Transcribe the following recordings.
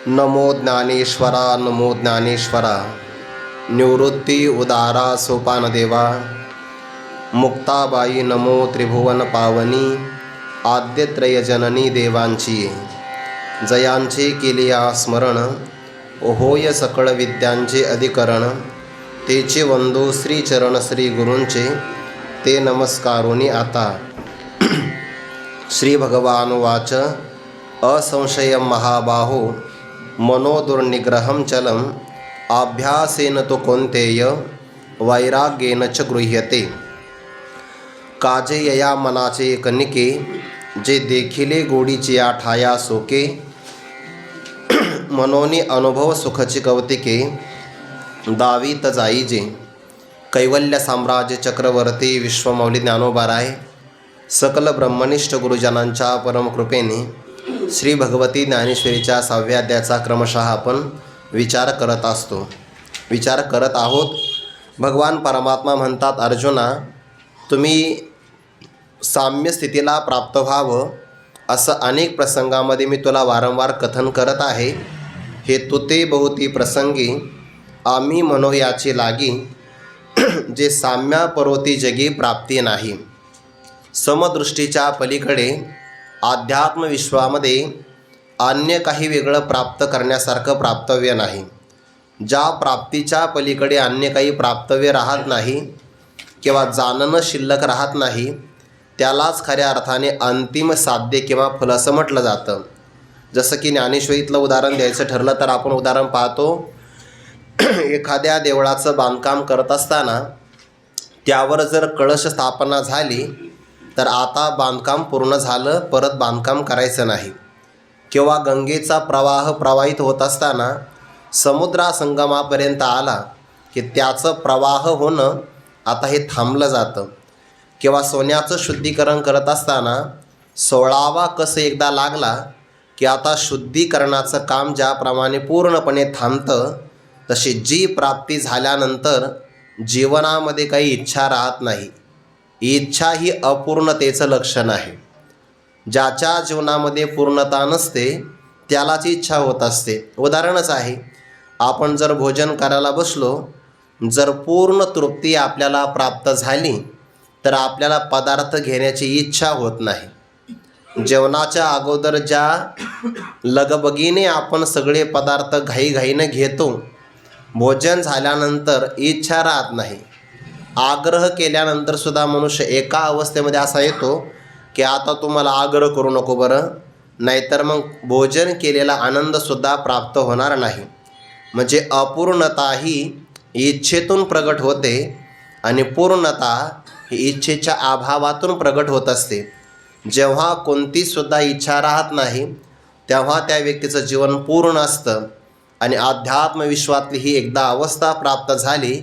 नमो ज्ञानेश्वरा नमो ज्ञानेश्वरा निवृत्ती उदारा सोपानदेवा मुक्ताबाई नमो त्रिभुवन पावनी आद्यत्रयजननी देवांची जयांचे केलिया स्मरण होय सकळ विद्यांचे अधिकरण तेचे वंदो श्रीचरण श्री गुरूंचे ते नमस्कारोनी आता श्री भगवान वाच असंशयं महाबाहो मनोदुर्निग्रहं चलम अभ्यासेन तो कोंतेय वैराग्येन च गृह्यते। काजे यया मनाचे कनिके जे देखिले गोडीचे या ठाया सोके मनोनी अनुभव सुखची कौतिके दावीत जाईजे। कैवल्य साम्राज्य चक्रवर्ती विश्वमौली ज्ञानोबाराय सकल ब्रह्मनिष्ठ गुरुजनांच्या परमकृपेने श्री भगवती ज्ञानेश्वरीच्या 6व्या अध्यायाचा क्रमशः आपण विचार करत आहोत। भगवान परमात्मा म्हणतात, अर्जुना, तुम्ही साम्य स्थितीला प्राप्त व्हावं असं अनेक प्रसंगामध्ये मी तुला वारंवार कथन करत आहे। हे तुते बहुती प्रसंगी आम्ही म्हणो याची लागी जे साम्या परोती जगी प्राप्ती नाही। समदृष्टीच्या पलीकडे अध्यात्म विश्वामध्ये अन्य काही वेगळं प्राप्त करण्यासारखं प्राप्तव्य नाही। ज्या प्राप्तीच्या पलीकडे अन्य काही प्राप्तव्य राहत नाही किंवा जाणणं शिल्लक राहत नाही त्यालाच खऱ्या अर्थाने अंतिम साध्य किंवा फल असं म्हटलं जातं। जसं की ज्ञानेश्वरीतलं उदाहरण द्यायचं ठरलं तर आपण उदाहरण पाहतो, एखाद्या देवळाचं बांधकाम करत असताना त्यावर जर कळश स्थापना झाली तर आता बांधकाम पूर्ण झालं, परत बांधकाम करायचं नाही। किंवा गंगेचा प्रवाह प्रवाहित होत असताना समुद्रासंगमापर्यंत आला की त्याचं प्रवाह होणं आता हे थांबलं जातं। किंवा सोन्याचं शुद्धीकरण करत असताना 16वा कस एकदा लागला की आता शुद्धीकरणाचं काम ज्याप्रमाणे पूर्णपणे थांबतं, तशी जी प्राप्ती झाल्यानंतर जीवनामध्ये काही इच्छा राहत नाही। इच्छा ही अपूर्णतेचं लक्षण आहे। ज्याच्या जीवनामध्ये पूर्णता नसते त्यालाच इच्छा होत असते। उदाहरणच आहे, आपण जर भोजन करायला बसलो, जर पूर्ण तृप्ती आपल्याला प्राप्त झाली तर आपल्याला पदार्थ घेण्याची इच्छा होत नाही। जेवणाच्या अगोदर ज्या लगबगीने आपण सगळे पदार्थ घाईघाईनं घेतो, भोजन झाल्यानंतर इच्छा राहत नाही। आग्रह केल्यानंतर सुद्धा मनुष्य एका अवस्थेमध्ये असा येतो की आता तुम्हाला आग्रह करू नको बरं, नाहीतर मग भोजन केलेला आनंदसुद्धा प्राप्त होणार नाही। म्हणजे अपूर्णता ही इच्छेतून प्रगट होते आणि पूर्णता ही इच्छेच्या अभावातून प्रगट होत असते। जेव्हा कोणतीसुद्धा इच्छा राहत नाही तेव्हा त्या व्यक्तीचं जीवन पूर्ण असतं। आणि अध्यात्मविश्वातली ही एकदा अवस्था प्राप्त झाली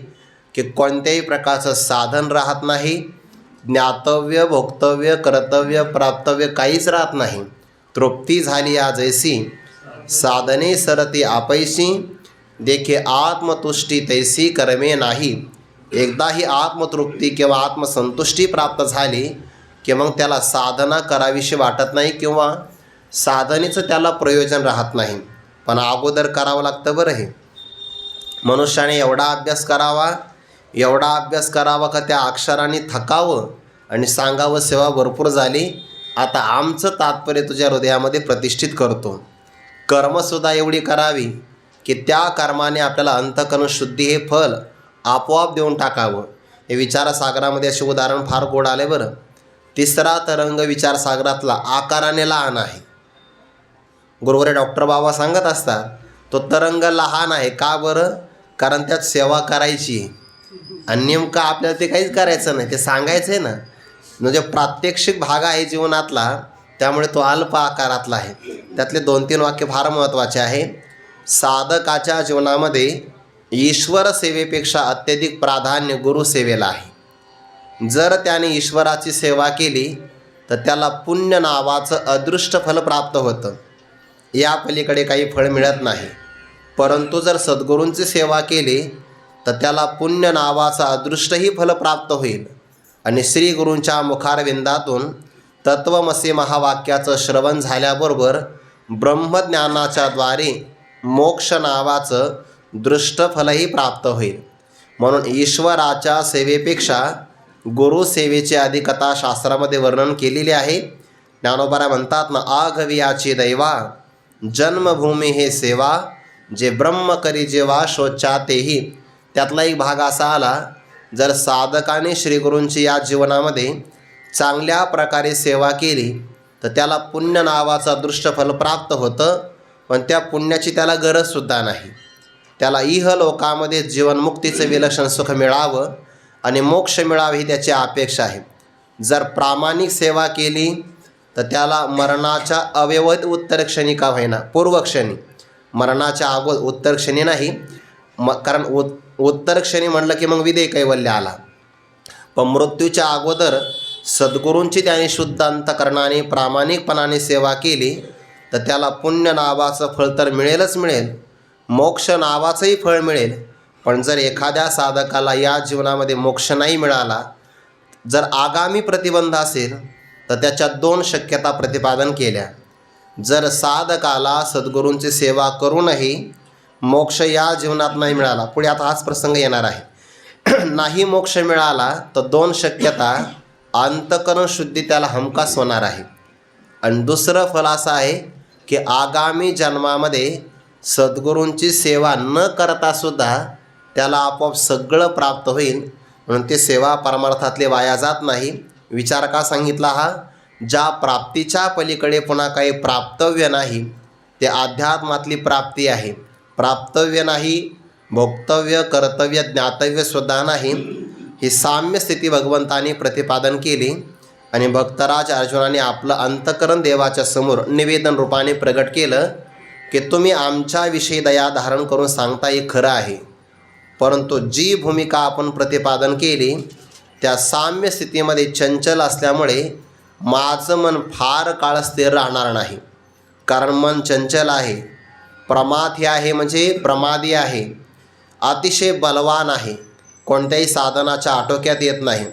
की कोणत्याही प्रकारचं साधन राहत नाही, ज्ञातव्य, भोक्तव्य, कर्तव्य, प्राप्तव्य काहीच राहत नाही। तृप्ती झाली या जैसी साधने सरती आपैसी देखे आत्मतुष्टी तैसी कर्मे नाही। एकदा ही आत्मतृप्ती किंवा आत्मसंतुष्टी प्राप्त झाली की मग त्याला साधना करावीशी वाटत नाही किंवा साधनेचं त्याला प्रयोजन राहत नाही। पण अगोदर करावं लागतं बरं। हे मनुष्याने एवढा अभ्यास करावा का त्या अक्षरांनी थकावं आणि सांगावं सेवा भरपूर झाली, आता आमचं तात्पर्य तुझ्या हृदयामध्ये प्रतिष्ठित करतो। कर्मसुद्धा एवढी करावी की त्या कर्माने आपल्याला अंतःकरण शुद्धी हे फल आपोआप देऊन टाकावं। हे विचारसागरामध्ये असे उदाहरण फार गोड आले बरं। तिसरा तरंग विचारसागरातला आकाराने लहान आहे। गुरुवारी डॉक्टर बाबा सांगत असतात, तो तरंग लहान आहे का बरं? कारण त्यात सेवा करायची आणि नेमकं आपल्याला ते काहीच करायचं नाही, ते सांगायचं आहे ना। म्हणजे प्रात्यक्षिक भाग आहे जीवनातला, त्यामुळे तो अल्प आकारातला आहे। त्यातले 2-3 वाक्य फार महत्त्वाचे आहे। साधकाच्या जीवनामध्ये ईश्वर सेवेपेक्षा अत्यधिक प्राधान्य गुरुसेवेला आहे। जर त्याने ईश्वराची सेवा केली तर त्याला पुण्य नावाचं अदृष्ट फल प्राप्त होतं, या पलीकडे काही फळ मिळत नाही। परंतु जर सद्गुरूंची सेवा केली तर त्याला पुण्य नावाचं अदृष्टही फल प्राप्त होईल आणि श्री गुरूंच्या मुखारविंदातून तत्वमसी महावाक्याचं श्रवण झाल्याबरोबर ब्रह्मज्ञानाच्या द्वारे मोक्ष नावाचं दृष्टफलही प्राप्त होईल. म्हणून ईश्वराच्या सेवेपेक्षा गुरुसेवेची अधिकता शास्त्रामध्ये वर्णन केलेली आहे. ज्ञानोबा म्हणतात ना, आघवियाची दैवा जन्मभूमी हे सेवा, जे ब्रह्म करी जेव्हा शोचातेही. त्यातला एक भाग असा आला, जर साधकाने श्रीगुरूंची या जीवनामध्ये चांगल्या प्रकारे सेवा केली तर त्याला पुण्य नावाचा दृष्टफल प्राप्त होतं. पण त्या पुण्याची त्याला गरजसुद्धा नाही. त्याला इहलोकामध्ये जीवनमुक्तीचं विलक्षण सुख मिळावं आणि मोक्ष मिळावे ही त्याची अपेक्षा आहे. जर प्रामाणिक सेवा केली तर त्याला मरणाच्या अव्यवहित उत्तरक्षणी का होईना, पूर्वक्षणी, मरणाच्या अगोदर उत्तरक्षणी नाही. कारण उत्तरक्षणी म्हणलं की मग विदेह कैवल्य आला. पण मृत्यूच्या अगोदर सद्गुरूंची त्याने शुद्ध अंतकरणाने प्रामाणिकपणाने सेवा केली तर त्याला पुण्य नावाचं फळ तर मिळेलच मिळेल, मोक्ष नावाचंही फळ मिळेल. पण जर एखाद्या साधकाला या जीवनामध्ये मोक्ष नाही मिळाला, जर आगामी प्रतिबंध असेल तर त्याच्या 2 शक्यता प्रतिपादन केल्या. जर साधकाला सद्गुरूंची सेवा करूनही मोक्ष या जीवनात नाही मिळाला, पुढे आता हाच प्रसंग येणार आहे, नाही मोक्ष मिळाला तर 2 शक्यता, अंतकरण शुद्धी त्याला हमखास होणार आहे. आणि दुसरं फल असं आहे की आगामी जन्मामध्ये सद्गुरूंची सेवा न करतासुद्धा त्याला आपोआप सगळं प्राप्त होईल. म्हणून ते सेवा परमार्थातले वाया जात नाही. विचार का सांगितला हा? ज्या प्राप्तीच्या पलीकडे पुन्हा काही प्राप्तव्य नाही ते अध्यात्मातली प्राप्ती आहे. प्राप्तव्य नाही, भोक्तव्य, कर्तव्य, ज्ञातव्यसुद्धा नाही. ही साम्य स्थिती भगवंताने प्रतिपादन केली आणि भक्तराज अर्जुनाने आपलं अंतकरण देवाच्या समोर निवेदन रूपाने प्रगट केलं की तुम्ही आमच्याविषयी दया धारण करून सांगता हे खरं आहे, परंतु जी भूमिका आपण प्रतिपादन केली त्या साम्य स्थितीमध्ये चंचल असल्यामुळे माझं मन फार काळ स्थिर राहणार नाही. कारण मन चंचल आहे, प्रमाथी आहे, म्हणजे प्रमादी आहे, अतिशय बलवान आहे, कोणत्याही साधनाच्या आटोक्यात येत नाही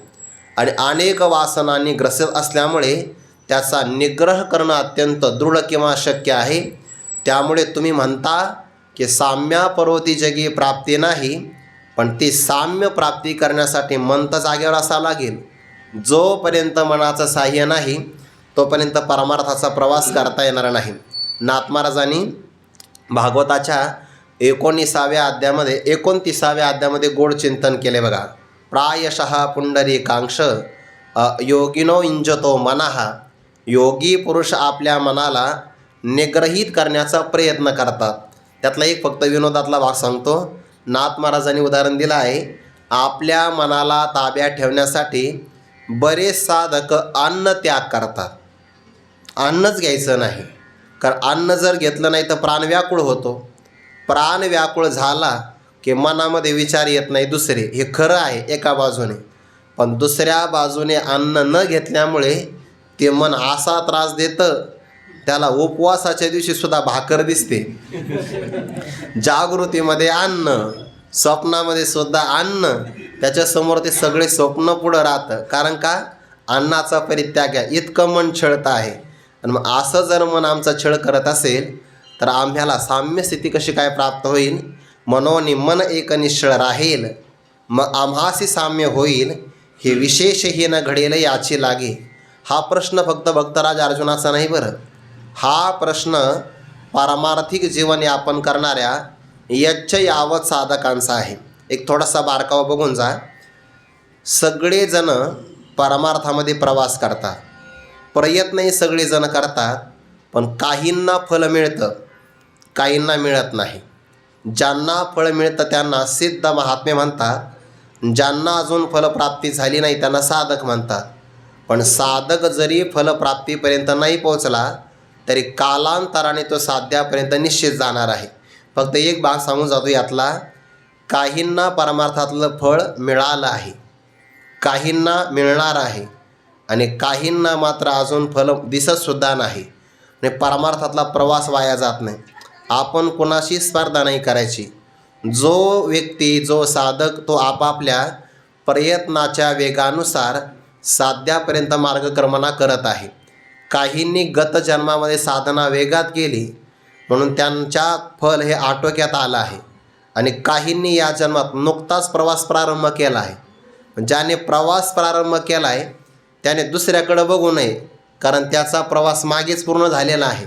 आणि अनेक वासनांनी ग्रसित असल्यामुळे त्याचा निग्रह करणं अत्यंत दृढ किंवा अशक्य आहे. त्यामुळे तुम्ही म्हणता की साम्यापरोती जगी प्राप्ती नाही, पण ती साम्य प्राप्ती करण्यासाठी मन तर जागेवर असावं लागेल. जोपर्यंत मनाचं साह्य नाही तोपर्यंत परमार्थाचा प्रवास करता येणार नाही. नाथ महाराजांनी भागवताच्या 29व्या अध्यामध्ये गोड चिंतन केले बघा. प्रायशः पुंडरीकांक्ष योगिनो इंजतो मनः. योगी पुरुष आपल्या मनाला निग्रहित करण्याचा प्रयत्न करतात. त्यातला एक फक्त विनोदातला भाग सांगतो. नाथ महाराजांनी उदाहरण दिलं आहे, आपल्या मनाला ताब्यात ठेवण्यासाठी बरेच साधक अन्न त्याग करतात. अन्नच घ्यायचं नाही, कारण अन्न जर घेतलं नाही तर प्राण व्याकुळ होतो. प्राण व्याकुळ झाला की मनामध्ये विचार येत नाही दुसरे. हे खरं आहे एका बाजूने, पण दुसऱ्या बाजूने अन्न न घेतल्यामुळे ते मन असा त्रास देतं, त्याला उपवासाच्या दिवशीसुद्धा भाकर दिसते. जागृतीमध्ये अन्न, स्वप्नामध्ये सुद्धा अन्न, त्याच्यासमोर ते सगळे स्वप्न पुढं राहतं. कारण का? अन्नाचा परित्याग आहे. इतकं मन छळतं आहे. आणि मग असं जर मन आमचं छळ करत असेल तर आम्हाला साम्य स्थिती कशी काय प्राप्त होईल? मनोनी मन एक निश्चळ राहील, मग आम्हासी साम्य होईल. हे विशेष हे न घडेल याची लागे. हा प्रश्न फक्त भक्तराज अर्जुनाचा नाही बरं, हा प्रश्न पारमार्थिक जीवन यापन करणाऱ्या यच्च यावत साधकांचा आहे. एक थोडासा बारकावा बघून जा. सगळेजण परमार्थामध्ये प्रवास करतात, प्रयत्नही सगळेजण करतात, पण काहींना फल मिळतं, काहींना मिळत नाही. ज्यांना फळ मिळतं त्यांना सिद्ध महात्मे म्हणतात, ज्यांना अजून फलप्राप्ती झाली नाही त्यांना साधक म्हणतात. पण साधक जरी फलप्राप्तीपर्यंत नाही पोचला तरी कालांतराने तो साध्यापर्यंत निश्चित जाणार आहे. फक्त एक भाग सांगून जातो यातला, काहींना परमार्थातलं फळ मिळालं आहे, काहींना मिळणार आहे आणि काहींना मात्र अजून फल दिसतसुद्धा नाही. आणि परमार्थातला प्रवास वाया जात नाही. आपण कोणाशी स्पर्धा नाही करायची. जो व्यक्ती, जो साधक, तो आपापल्या प्रयत्नाच्या वेगानुसार साध्यापर्यंत मार्गक्रमणा करत आहे. काहींनी गत जन्मामध्ये साधना वेगात केली, म्हणून त्यांच्या फल हे आटोक्यात आलं आहे. आणि काहींनी या जन्मात नुकताच प्रवास प्रारंभ केला आहे. ज्याने प्रवास प्रारंभ केला आहे त्याने दुसऱ्याकडं बघू नये, कारण त्याचा प्रवास मागेच पूर्ण झालेला आहे.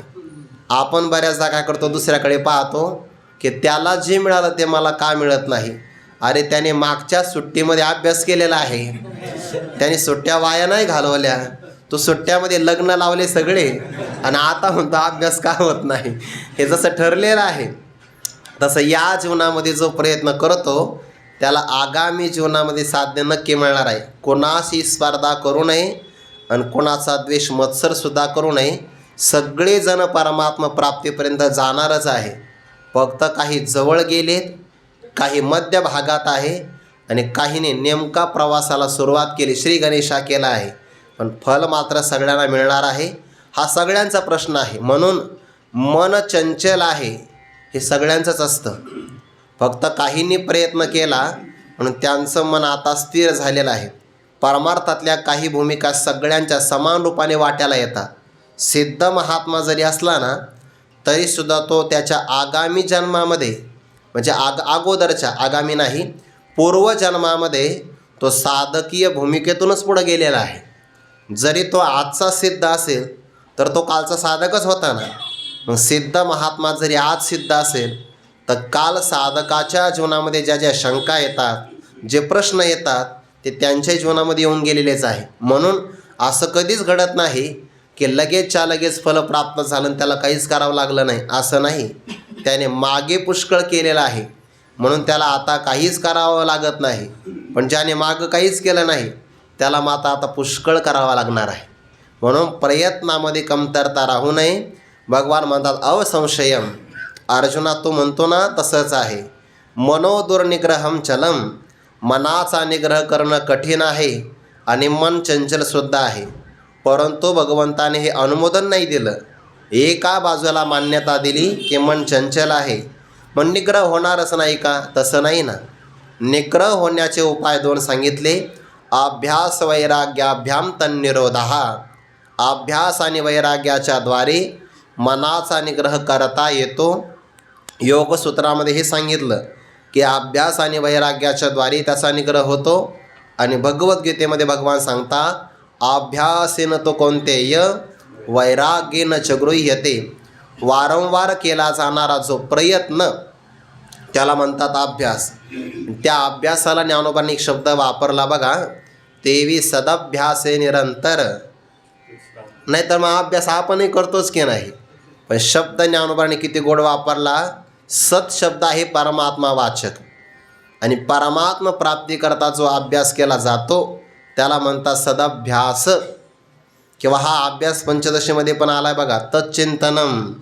आपण बऱ्याचदा काय करतो, दुसऱ्याकडे पाहतो की त्याला जे मिळालं ते मला का मिळत नाही. अरे त्याने मागच्या सुट्टीमध्ये अभ्यास केलेला आहे, त्याने सुट्ट्या वाया नाही घालवल्या. तो सुट्ट्यामध्ये लग्न लावले सगळे आणि आता म्हणतो अभ्यास का होत नाही. हे जसं ठरलेलं आहे तसं या जीवनामध्ये जो प्रयत्न करतो त्याला आगामी जीवनामध्ये साध्य नक्की मिळणार आहे. कोणाशी स्पर्धा करू नये आणि कोणाचा द्वेष मत्सरसुद्धा करू नये. सगळेजण परमात्मा प्राप्तीपर्यंत जाणारच आहे. फक्त काही जवळ गेलेत, काही मध्य भागात आहे आणि काहीने नेमका प्रवासाला सुरुवात केली, श्री गणेशा केला आहे, पण फल मात्र सगळ्यांना मिळणार आहे. हा सगळ्यांचा प्रश्न आहे. म्हणून मन चंचल आहे हे सगळ्यांचंच असतं. फक्त काहींनी प्रयत्न केला म्हणून त्यांचं मन आता स्थिर झालेलं आहे. परमार्थातल्या काही भूमिका सगळ्यांच्या समान रूपाने वाट्याला येतात. सिद्ध महात्मा जरी असला ना तरीसुद्धा तो त्याच्या आगामी जन्मामध्ये म्हणजे अगोदरच्या, आगामी नाही, पूर्वजन्मामध्ये तो साधकीय भूमिकेतूनच पुढे गेलेला आहे. जरी तो आजचा सिद्ध असेल तर तो कालचा साधकच होता ना. मग सिद्ध महात्मा जरी आज सिद्ध असेल तर काल साधकाच्या जीवनामध्ये ज्या ज्या शंका येतात, जे प्रश्न येतात ते त्यांच्या जीवनामध्ये येऊन गेलेलेच आहे. म्हणून असं कधीच घडत नाही की लगेचच्या लगेच फल प्राप्त झालं त्याला काहीच करावं लागलं नाही, असं नाही. त्याने मागे पुष्कळ केलेलं आहे म्हणून त्याला आता काहीच करावं लागत नाही. पण ज्याने मागं काहीच केलं नाही त्याला मात्र आता पुष्कळ करावा लागणार आहे. म्हणून प्रयत्नामध्ये कमतरता राहू नये. भगवान म्हणतात अवसंशयम. अर्जुना तू म्हणतो ना तसंच आहे. मनोदुर्निग्रहम चलम. मनाचा निग्रह करणं कठीण आहे आणि मन चंचलसुद्धा आहे. परंतु भगवंताने हे अनुमोदन नाही दिलं. एका बाजूला मान्यता दिली की मन चंचल आहे, पण निग्रह होणारच नाही का? तसं नाही ना. निग्रह होण्याचे उपाय दोन सांगितले. अभ्यास वैराग्याभ्याम तन्निरोधः. अभ्यास आणि वैराग्याच्या द्वारे मनाचा निग्रह करता येतो. योगसूत्रामध्ये हे सांगितलं की अभ्यास आणि वैराग्याच्या द्वारे त्याचा निग्रह होतो. आणि भगवद्गीतेमध्ये भगवान सांगतात अभ्यासेन तो कौंतेय वैराग्येन च गृह्यते. वारंवार केला जाणारा जो प्रयत्न त्याला म्हणतात अभ्यास. त्या अभ्यासाला ज्ञानोबांनी एक शब्द वापरला बघा, तेवी सदभ्यासे निरंतर. नाहीतर मग अभ्यास आपणही करतोच की नाही, पण शब्द ज्ञानोबांनी किती गोड वापरला. सत शब्द आहे परमात्मा वाचक. आणि परमात्मा प्राप्तीकरता जो अभ्यास केला जातो त्याला म्हणतात सदभ्यास. किंवा हा अभ्यास पंचदशीमध्ये पण आला आहे बघा. तच्चिंतनम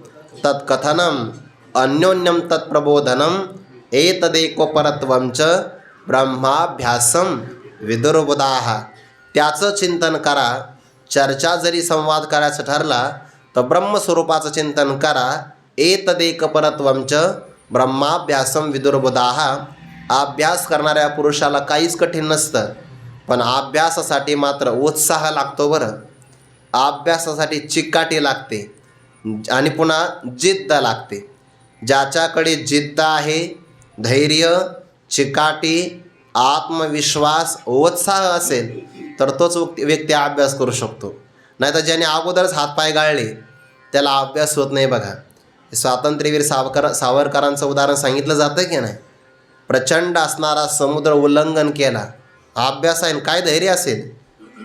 तत्कथनम अन्योन्यम तत्प्रबोधनम एतदेकोपरत्वं च ब्रह्माभ्यासम विदुर्बुधाः. त्याचं चिंतन करा. चर्चा जरी संवाद करायचं ठरला तर ब्रह्मस्वरूपाचं चिंतन करा. एतदेकपरत्वं च ब्रह्माभ्यासम विदुर्बुधाः. अभ्यास करणाऱ्या पुरुषाला काहीच कठीण नसतं, पण अभ्यासासाठी मात्र उत्साह लागतो बरं. अभ्यासासाठी चिकाटी लागते आणि पुन्हा जिद्द लागते. ज्याच्याकडे जिद्द आहे, धैर्य, चिकाटी, आत्मविश्वास, उत्साह असेल तर तोच व्यक्ती अभ्यास करू शकतो. नाहीतर ज्याने अगोदरच हातपाय गाळले त्याला अभ्यास होत नाही. बघा स्वातंत्र्यवीर सावरकरांचं उदाहरण सांगितलं जातं की नाही. प्रचंड असणारा समुद्र उल्लंघन केला, अभ्यास आहे काय धैर्य असेल.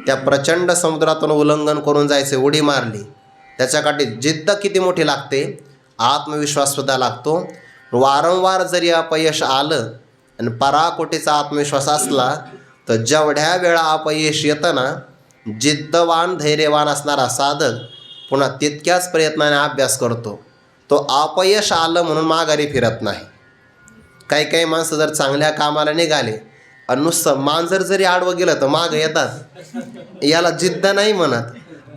त्या प्रचंड समुद्रातून उल्लंघन करून जायचे, उडी मारली. त्याच्यासाठी जिद्द किती मोठी लागते, आत्मविश्वाससुद्धा लागतो. वारंवार जरी अपयश आलं आणि पराकोटीचा आत्मविश्वास असला तर जेवढ्या वेळा अपयश येतं ना, जिद्दवान धैर्यवान असणारा साधक पुन्हा तितक्याच प्रयत्नाने अभ्यास करतो. तो अपयश आलं म्हणून माघारी फिरत नाही. काही काही माणसं जर चांगल्या कामाला निघाले आणि नुसतं मांजर जरी आडवं गेलं तर मागं येतात. याला जिद्द नाही म्हणत.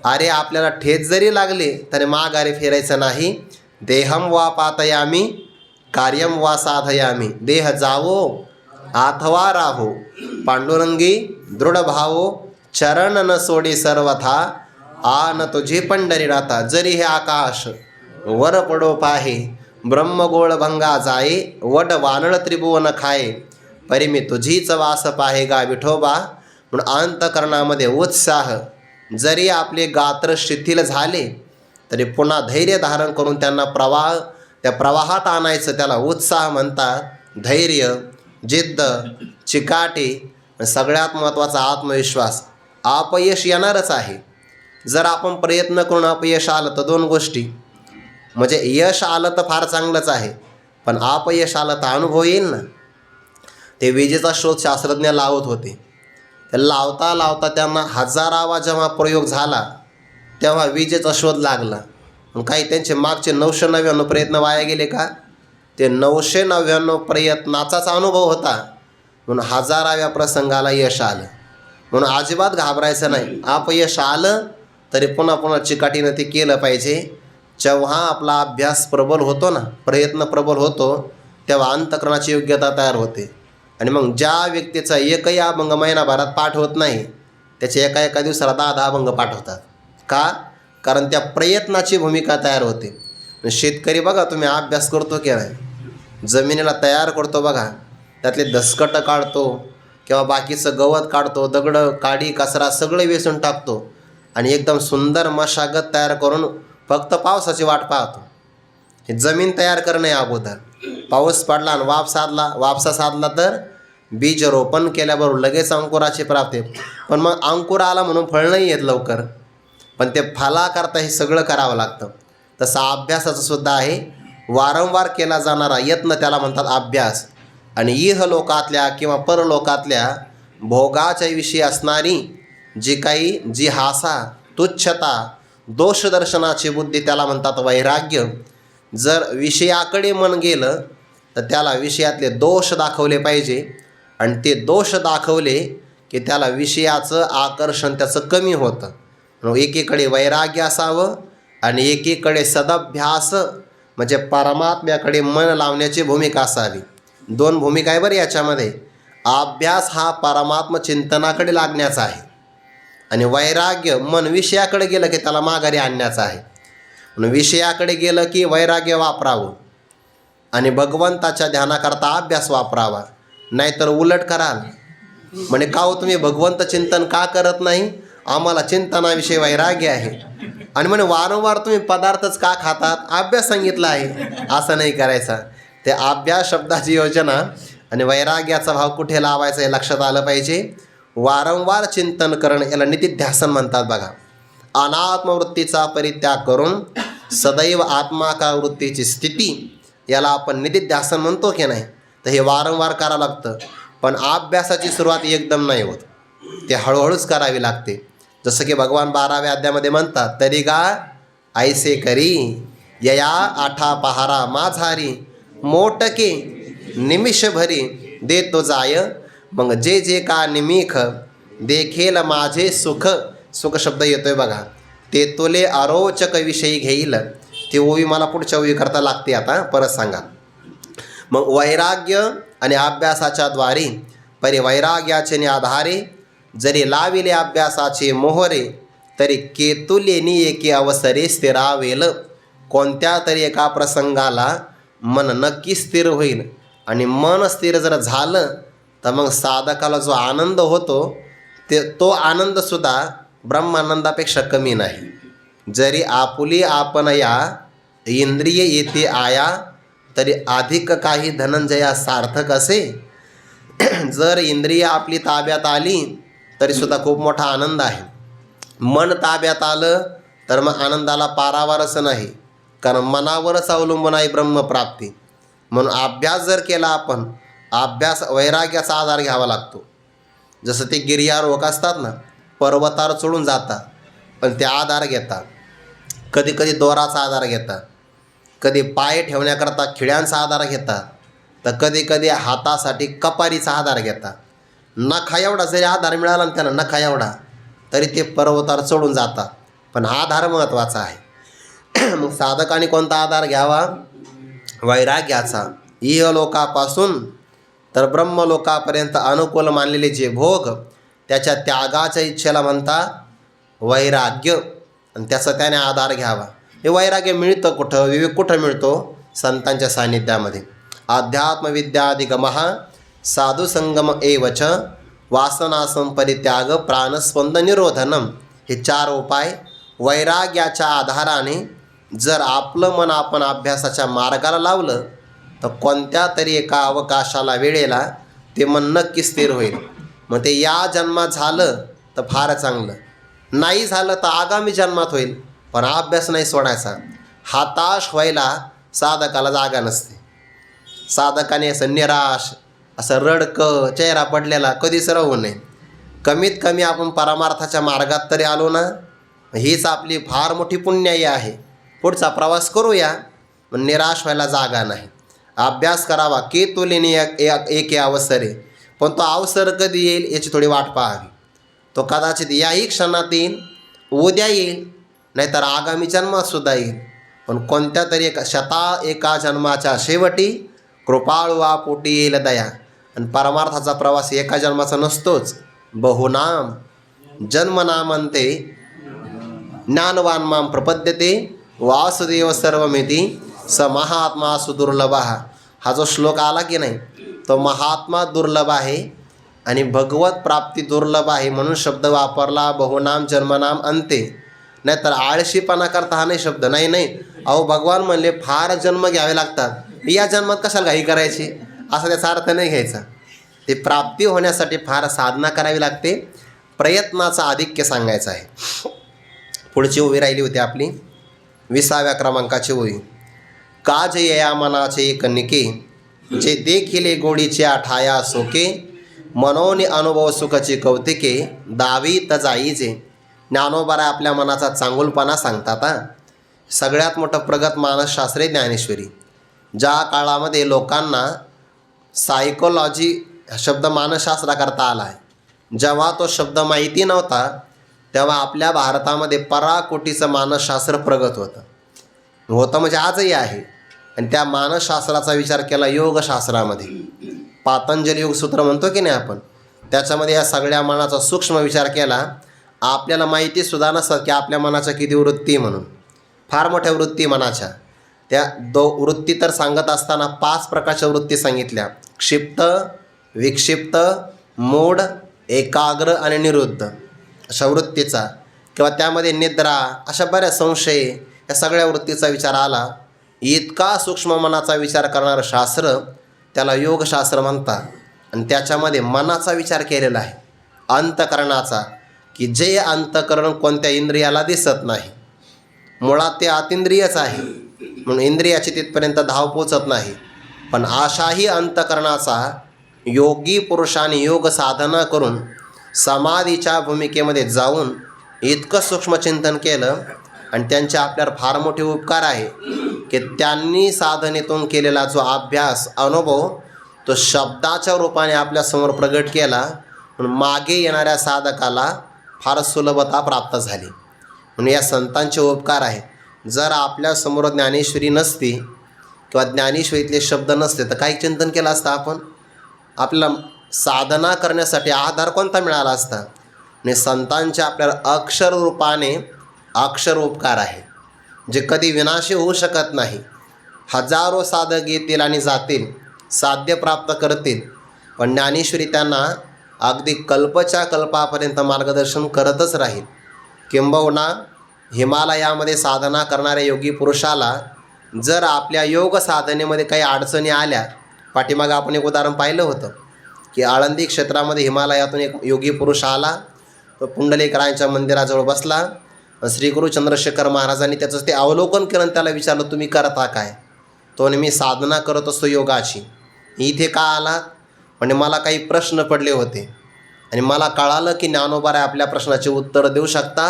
अरे आपल्याला ठेच जरी लागले तरी माघारी फिरायचं नाही. देहम वा पातयामी कार्यम वा साधयामी. देह जावो अथवा राहो पांडुरंगी दृढ भावो. चरण न सोडी सर्वथा आ न तुझे पंढरी राहता. जरी हे आकाश वर पडो पाहे, ब्रह्मगोळ भंगा जाये, वड वानळ त्रिभुवन खाये, परी मी तुझीच वास पाहे गा विठोबा. म्हणून अंतकरणामध्ये उत्साह, जरी आपले गात्र शिथिल झाले तरी पुन्हा धैर्य धारण करून त्यांना त्या प्रवाहात आणायचं, त्याला उत्साह म्हणतात. धैर्य, जिद्द, चिकाटी, सगळ्यात महत्त्वाचा आत्मविश्वास. अपयश येणारच आहे. जर आपण प्रयत्न करून अपयश आलं तर दोन गोष्टी, म्हणजे यश आलं तर फार चांगलंच आहे, पण अपयश आलं तर अनुभव येईल ना. ते विजेचा शोध शास्त्रज्ञ लावत होते. ते लावता लावता त्यांना 1000वा जेव्हा प्रयोग झाला तेव्हा विजेचा शोध लागला. काही त्यांचे मागचे 999 प्रयत्न वाया गेले का? ते 999 प्रयत्नाचाच अनुभव होता, म्हणून 1000व्या प्रसंगाला यश आलं. म्हणून अजिबात घाबरायचं नाही. अपयश आलं तरी पुन्हा पुन्हा चिकाटीनं ते केलं पाहिजे. जेव्हा आपला अभ्यास प्रबल होतो ना, प्रयत्न प्रबल होतो, तेव्हा अंतःकरणाची योग्यता तयार होते. आणि मग ज्या व्यक्तीचा एकही अभंग महिनाभरात पाठ होत नाही त्याचे एका दिवसाला 10 अभंग पाठ होतात. का? कारण त्या प्रयत्नाची भूमिका तयार होते. शेतकरी बघा, तुम्ही अभ्यास करतो की नाही, जमिनीला तयार करतो बघा, त्यातले दसकटं काढतो किंवा बाकीचं गवत काढतो, दगडं काडी कचरा सगळं वेचून टाकतो आणि एकदम सुंदर मशागत तयार करून फक्त पावसाची वाट पाहतो. हे जमीन तयार करणं आहे अगोदर. पाऊस पडला आणि वापसा साधला तर बीज रोपण केल्याबरोबर लगेच अंकुराची प्राप्ती. पण मग अंकुर आला म्हणून फळ नाही येत लवकर, पण ते फलाकरता हे सगळं करावं लागतं. तसं अभ्यासाचं सुद्धा आहे. वारंवार केला जाणारा यत्न त्याला म्हणतात अभ्यास. आणि इहलोकातल्या किंवा परलोकातल्या भोगाच्या विषयी असणारी जी जिहासा, तुच्छता, दोषदर्शनाची बुद्धी त्याला म्हणतात वैराग्य. जर विषयाकडे मन गेलं तर त्याला विषयातले दोष दाखवले पाहिजे, आणि ते दोष दाखवले की त्याला विषयाचं आकर्षण त्याचं कमी होतं. एकीकडे वैराग्य असावं आणि एकीकडे सदभ्यास म्हणजे परमात्म्याकडे मन लावण्याची भूमिका असावी. 2 भूमिका आहे बरं याच्यामध्ये. अभ्यास हा परमात्म चिंतनाकडे लागण्याचा आहे आणि वैराग्य मन विषयाकडे गेलं की त्याला माघारी आणण्याचं आहे. म्हणून विषयाकडे गेलं की वैराग्य वापरावं आणि भगवंताच्या ध्यानाकरता अभ्यास वापरावा. नाहीतर उलट कराल, म्हणे का हो तुम्ही भगवंत चिंतन का करत नाही? आम्हाला चिंतनाविषयी वैराग्य आहे. आणि म्हणे वारंवार तुम्ही पदार्थच का खातात? अभ्यास सांगितला आहे. असं नाही करायचा. ते अभ्यास शब्दाची योजना आणि वैराग्याचा भाव कुठे लावायचा हे लक्षात आलं पाहिजे. वारंवार चिंतन करणं याला नितिध्यासन म्हणतात बघा. अनात्मवृत्तीचा परित्याग करून सदैव आत्माकार वृत्तीची स्थिती याला आपण नितिध्यासन म्हणतो की नाही. तर हे वारंवार करावं लागतं. पण अभ्यासाची सुरुवात एकदम नाही होत, ते हळूहळूच करावी लागते. जसं की भगवान 12व्या अध्यायामध्ये म्हणतात, तरी गा ऐसे करी यया आठा पहारा माझारी, मोटके निमिष भरी देतो जाय, मग जे का निमिख देखेल माझे सुख. सुख शब्द येतोय बघा. ते तुले अरोचक विषयी घेईल. ती ओवी मला पुढच्या ओवी करता लागते, आता परत सांगा. मग वैराग्य आणि अभ्यासाच्या द्वारे परिवैराग्याचे आधारे जरी लाविले अभ्यासाचे मोहरे, तरी केतुलेनी एके अवसरे स्थिरावेल. कोणत्या तरी एका प्रसंगाला मन नक्की स्थिर होईल. आणि मन स्थिर जर झालं तर मग साधकाला जो आनंद होतो तो आनंदसुद्धा ब्रह्मानंदापेक्षा कमी नाही. जरी आपुली आपण या इंद्रिय येथे आया, तरी अधिक काही धनंजया सार्थक असे. जर इंद्रिय आपली ताब्यात आली तरीसुद्धा खूप मोठा आनंद आहे. मन ताब्यात आलं तर मग आनंदाला पारावारच नाही, कारण मनावरच अवलंबून आहे ब्रह्मप्राप्ती. म्हणून अभ्यास जर केला आपण, अभ्यास वैराग्याचा आधार घ्यावा लागतो. जसं ते गिर्यारोहक असतात ना, पर्वतावर चढून जातात पण ते आधार घेतात. कधी कधी दोराचा आधार घेतात, कधी पाय ठेवण्याकरता खिळ्यांचा आधार घेतात, तर कधी कधी हातासाठी कपारीचा आधार घेतात. नखा एवढा जरी आधार मिळाला ना त्यांना, नखा एवढा, तरी ते पर्वतावर चढून जातात. पण आधार महत्त्वाचा आहे. मग साधकाने कोणता आधार घ्यावा? वैराग्याचा. इहलोकापासून तर ब्रह्मलोकापर्यंत अनुकूल मानलेले जे भोग, त्याच्या त्यागाच्या इच्छेला म्हणतात वैराग्य. आणि त्याचा त्याने आधार घ्यावा. हे वैराग्य मिळतं कुठं, विवेक कुठं मिळतो? संतांच्या सान्निध्यामध्ये. अध्यात्मविद्याधिगमः साधुसंगम एवच वासनासं परित्याग प्राणस्पंद निरोधनम. हे 4 उपाय वैराग्याच्या आधाराने जर आपलं मन आपण अभ्यासाच्या मार्गाला लावलं तर कोणत्या तरी एका अवकाशाला वेळेला ते मन नक्की स्थिर होईल. मग ते या जन्मात झालं तर फार चांगलं, नाही झालं तर आगामी जन्मात होईल. पण अभ्यास नाही सोडायचा. हताश व्हायला साधकाला जागा नसते. साधकाने असं निराश, असं रडकं चेहरा पडलेला कधीच राहू नये. कमीत कमी आपण परमार्थाच्या मार्गात तरी आलो ना, हीच आपली फार मोठी पुण्याई आहे. पुढचा प्रवास करूया, पण निराश व्हायला जागा नाही. अभ्यास करावा. के तुलेने एक अवसरे, पण तो अवसर कधी येईल याची थोडी वाट पाहावी. तो कदाचित याही क्षणात येईल, उद्या येईल, नाहीतर आगामी जन्मातसुद्धा येईल. पण कोणत्या तरी एका जन्माच्या शेवटी कृपाळुवा पोटी येईल दया. आणि परमार्थाचा प्रवास एका जन्माचा नसतोच. बहुनाम जन्मनामंते ज्ञानवान माम प्रपद्यते वासुदेव सर्वमिती स महात्मा सुदुर्लभ. हा जो श्लोक आला की नाही, तो महात्मा दुर्लभ आहे आणि भगवत प्राप्ती दुर्लभ आहे म्हणून शब्द वापरला. बहुनाम जन्मनाम अंते. नाहीतर आळशीपणा करता हा नाही शब्द. नाही, अहो भगवान म्हणले फार जन्म घ्यावे लागतात, या जन्मात कशाला घाई करायची, असा त्याचा अर्थ नाही घ्यायचा. ते प्राप्ती होण्यासाठी फार साधना करावी लागते, प्रयत्नाचा आधिक्य सांगायचं आहे. पुढची ओवी राहिली होती आपली 20व्या क्रमांकाची ओवी. काज या मनाचे कनिके जे देखिले गोडीचे ठाया सोके मनोनी अनुभव सुखाची कौतिके दावी तजाईचे. ज्ञानोबारा आपल्या मनाचा चांगुलपणा सांगतात. सगळ्यात मोठं प्रगत मानसशास्त्रे ज्ञानेश्वरी. ज्या काळामध्ये लोकांना सायकोलॉजी शब्द मानसशास्त्राकरता आला आहे, जेव्हा तो शब्द माहिती नव्हता, तेव्हा आपल्या भारतामध्ये पराकोटीचं मानसशास्त्र प्रगत होतं म्हणजे आजही आहे. आणि त्या मानसशास्त्राचा विचार केला योगशास्त्रामध्ये. पातंजली योगसूत्र म्हणतो की नाही आपण, त्याच्यामध्ये या सगळ्या मनाचा सूक्ष्म विचार केला. आपल्याला माहितीसुद्धा नसतं की आपल्या मनाच्या किती वृत्ती म्हणून. फार मोठ्या वृत्ती मनाच्या. त्या वृत्ती तर सांगत असताना 5 प्रकारच्या वृत्ती सांगितल्या. क्षिप्त, विक्षिप्त, मूढ, एकाग्र आणि निरुद्ध अशा वृत्तीचा, किंवा त्यामध्ये निद्रा, अशा बऱ्याच संशय, या सगळ्या वृत्तीचा विचार आला. इतका सूक्ष्म मनाचा विचार करणारं शास्त्र त्याला योगशास्त्र म्हणतात. आणि त्याच्यामध्ये मनाचा विचार केलेला आहे, अंतकरणाचा, की जे अंतकरण कोणत्या इंद्रियाला दिसत नाही. मुळात ते अतिंद्रियच आहे म्हणून इंद्रियाची तिथपर्यंत धाव पोचत नाही. पण अशाही अंतकरणाचा योगी पुरुषांनी योग साधना करून समाधीच्या भूमिकेमध्ये जाऊन इतकं सूक्ष्मचिंतन केलं. आणि त्यांचे आपल्यावर फार मोठे उपकार आहे की त्यांनी साधनेतून केलेला जो अभ्यास, अनुभव, तो शब्दाच्या रूपाने आपल्यासमोर प्रगट केला. म्हणून मागे येणाऱ्या साधकाला फार सुलभता प्राप्त झाली. म्हणून या संतांचे उपकार आहे. जर आपल्यासमोर ज्ञानेश्वरी नसती किंवा ज्ञानेश्वरीतले शब्द नसते तर काही चिंतन केलं असतं आपण. आपल्याला साधना करण्यासाठी आधार कोणता मिळाला असता. आणि संतांच्या आपल्याला अक्षर रूपाने अक्षर उपकार आहे, जे कधी विनाशी होऊ शकत नाही. हजारो साधक येतील आणि जातील, साध्य प्राप्त करतील, पण ज्ञानेश्वरी त्यांना अगदी कल्पच्या कल्पापर्यंत मार्गदर्शन करतच राहील. किंबहुना हिमालयामध्ये साधना करणाऱ्या योगी पुरुषाला जर आपल्या योग साधनेमध्ये काही अडचणी आल्या, पाठीमागं आपण एक उदाहरण पाहिलं होतं की आळंदी क्षेत्रामध्ये हिमालयातून एक योगी पुरुष आला. तो पुंडलिकरायांच्या मंदिराजवळ बसला. श्री गुरु चंद्रशेखर महाराजांनी त्याचं ते अवलोकन केलं. त्याला विचारलं, तुम्ही करता काय? तो मी साधना करत असतो योगाची. इथे का आला? म्हणजे मला काही प्रश्न पडले होते आणि मला कळालं की ज्ञानोबा आपल्या प्रश्नाचे उत्तर देऊ शकता,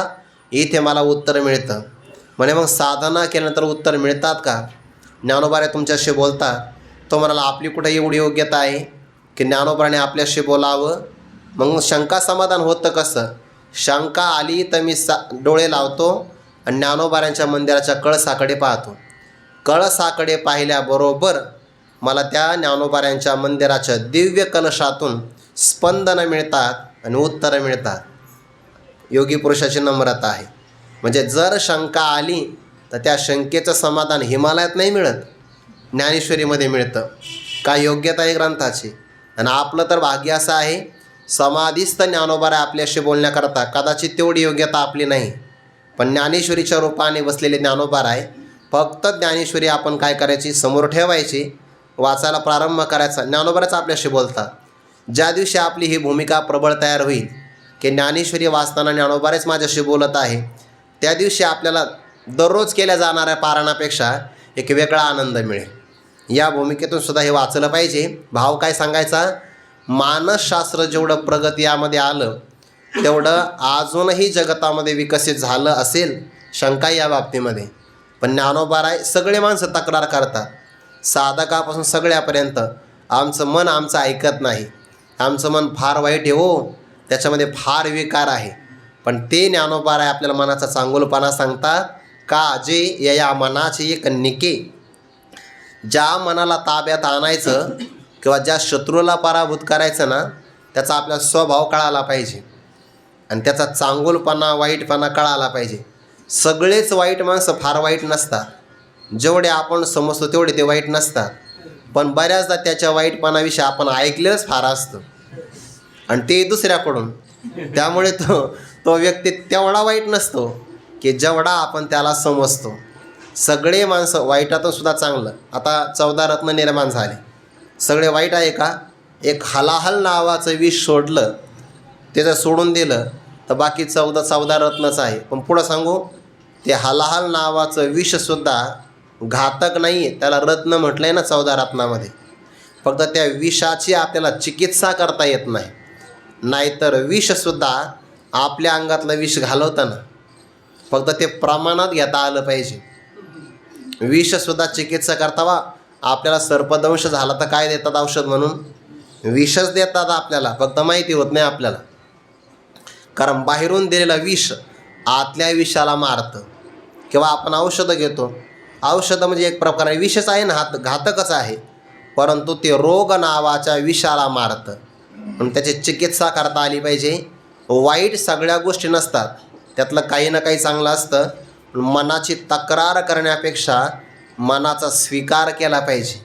इथे मला उत्तर मिळतं. म्हणे मग साधना केल्यानंतर उत्तर मिळतात का? ज्ञानोबा तुमच्याशी बोलतात. तो म्हणाला, आपली कुठे एवढी योग्यता आहे की ज्ञानोबाने आपल्याशी बोलावं? मग शंका समाधान होतं कसं? शंका आली तर मी डोळे लावतो आणि ज्ञानोबाऱ्यांच्या मंदिराच्या कळसाकडे पाहतो. कळसाकडे पाहिल्याबरोबर मला त्या ज्ञानोबाऱ्यांच्या मंदिराच्या दिव्य कलशातून स्पंदनं मिळतात आणि उत्तरं मिळतात. योगी पुरुषाची नम्रता आहे. म्हणजे जर शंका आली तर त्या शंकेचं समाधान हिमालयात नाही मिळत, ज्ञानेश्वरीमध्ये मिळतं. काय योग्यता आहे ग्रंथाची. आणि आपलं तर भाग्य असं आहे, समाधीस्थ ज्ञानोबा आहे आपल्याशी बोलण्याकरता. कदाचित तेवढी योग्यता आपली नाही, पण ज्ञानेश्वरीच्या रूपाने बसलेले ज्ञानोबा आहे. फक्त ज्ञानेश्वरी आपण काय करायची, समोर ठेवायची, वाचायला प्रारंभ करायचा. ज्ञानोबाच आपल्याशी बोलतात. ज्या दिवशी आपली ही भूमिका प्रबळ तयार होईल की ज्ञानेश्वरी वाचताना ज्ञानोबाच माझ्याशी बोलत आहे, त्या दिवशी आपल्याला दररोज केल्या जाणाऱ्या पारायणापेक्षा एक वेगळा आनंद मिळेल. या भूमिकेतून सुद्धा हे वाचलं पाहिजे. भाव काय सांगायचा, मानसशास्त्र जेवढं प्रगती यामध्ये आलं तेवढं अजूनही जगतामध्ये विकसित झालं असेल, शंका या बाबतीमध्ये. पण ज्ञानोबाराय सगळे माणसं तक्रार करतात, साधकापासून सगळ्यापर्यंत, आमचं मन आमचं ऐकत नाही, आमचं मन फार वाईट आहे हो, त्याच्यामध्ये फार विकार आहे. पण ते ज्ञानोबाराय आपल्याला मनाचा चांगुलपणा सांगतात. का जे या मनाचे एक निके, ज्या मनाला ताब्यात आणायचं किंवा ज्या शत्रूला पराभूत करायचं ना, त्याचा आपला स्वभाव कळाला पाहिजे आणि त्याचा चांगुलपणा वाईटपणा कळाला पाहिजे. सगळेच वाईट माणसं फार वाईट नसतात, जेवढे आपण समजतो तेवढे ते वाईट नसतात. पण बऱ्याचदा त्याच्या वाईटपणाविषयी आपण ऐकलेलंच फार असतं आणि ते दुसऱ्याकडून. त्यामुळे तो व्यक्ती तेवढा वाईट नसतो की जेवढा आपण त्याला समजतो. सगळे माणसं वाईटातून सुद्धा चांगलं. आता 14 रत्न निर्माण झाले, सगळे वाईट आहे का? एक हलाहल नावाचं विष सोडलं, ते जर सोडून दिलं तर बाकी 14 रत्नच आहे. पण पुढं सांगू, ते हलाहल नावाचं विषसुद्धा घातक नाही आहे, त्याला रत्न म्हटलं आहे ना 14 रत्नामध्ये. फक्त त्या विषाची आपल्याला चिकित्सा करता येत नाही. नाहीतर विषसुद्धा आपल्या अंगातलं विष घालवतं ना, फक्त ते प्रमाणात घेता आलं पाहिजे. विषसुद्धा चिकित्सा करतावा. आपल्याला सर्पदंश झाला तर काय देतात औषध म्हणून? विषच देतात आपल्याला, फक्त माहिती होत नाही आपल्याला. कारण बाहेरून दिलेलं विष आतल्या विषाला मारतं. किंवा आपण औषधं घेतो, औषधं म्हणजे एक प्रकारे विषच आहे ना, घातकच आहे, परंतु ते रोग नावाच्या विषाला मारतं. म्हणून त्याची चिकित्सा करता आली पाहिजे. वाईट सगळ्या गोष्टी नसतात, त्यातलं काही ना काही चांगलं असतं. मनाची तक्रार करण्यापेक्षा मनाचा स्वीकार केला पाहिजे.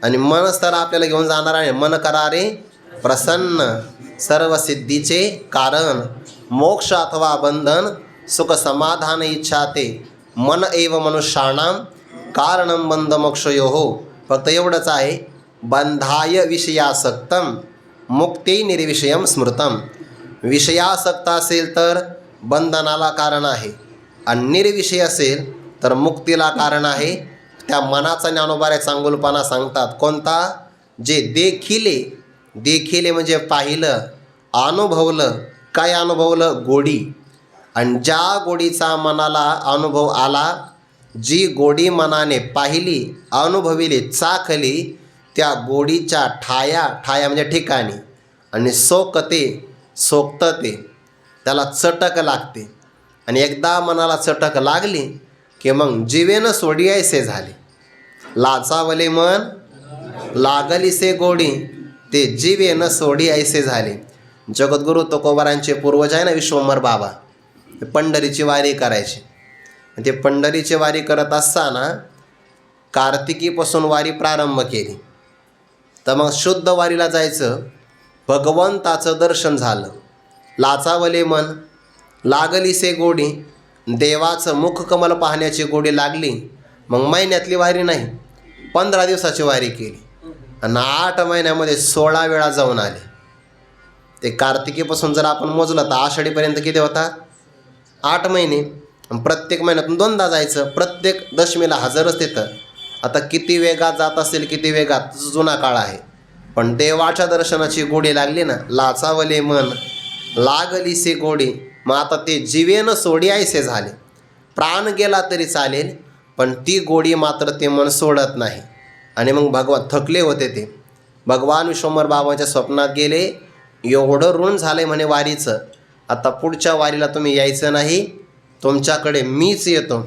आणि मनच तर आपल्याला घेऊन जाणार आहे. मन करारे प्रसन्न, सर्व सिद्धीचे कारण, मोक्ष अथवा बंधन, सुख समाधान इच्छा ते, मन एव मनुष्याणाम कारणम बंध मोक्षयोः. फक्त एवढंच आहे, बंधाय विषयासक्तम मुक्ती निर्विषयम स्मृतम. विषयासक्त असेल तर बंधनाला कारण आहे आणि निर्विषय असेल तर मुक्तीला कारण आहे. त्या मनाचा ज्ञानोबा चांगुलपणा सांगतात. कोणता? जे देखिले म्हणजे पाहिलं, अनुभवलं. काय अनुभवलं? गोडी. आणि ज्या गोडीचा मनाला अनुभव आला, जी गोडी मनाने पाहिली, अनुभविली, चाखली, त्या गोडीच्या ठाया म्हणजे ठिकाणी, आणि सोकते त्याला चटक लागते. आणि एकदा मनाला चटक लागली की मग जीवेनं सोडी ऐसे झाले. लाचावले मन लागलीसे गोडी, ते जीवेनं सोडी ऐसे झाले. जगद्गुरू तुकोबारांचे पूर्वज आहे ना विश्वंभर बाबा, पंढरीची वारी करायची. ते पंढरीची वारी करत असताना कार्तिकीपासून वारी प्रारंभ केली. तर मग शुद्ध वारीला जायचं, भगवंताचं दर्शन झालं. लाचावले मन लागलीसे गोडी, देवाचं मुखकमल पाहण्याची गोडी लागली. मग महिन्यातली वारी नाही, 15 दिवसाची वारी केली आणि 8 महिन्यामध्ये 16 वेळा जाऊन आले. ते कार्तिकीपासून जर आपण मोजलं तर आषाढीपर्यंत किती होतात? 8 महिने. प्रत्येक महिन्यातून 2दा जायचं, प्रत्येक दशमीला हजरच तिथं. आता किती वेगात जात असेल, किती वेगात, जुना काळ आहे. पण देवाच्या दर्शनाची गोडी लागली ना. लाचावले मन लागलीसे गोडी. मग आता ते जीवेनं सोडी ऐसे झाले. प्राण गेला तरी चालेल, पण ती गोडी मात्र ते मन सोडत नाही. आणि मग भगवान थकले होते. ते भगवान विश्वंभर बाबाच्या स्वप्नात गेले. एवढं ऋण झालं म्हणे वारीचं, आता पुढच्या वारीला तुम्ही यायचं नाही, तुमच्याकडे मीच येतो.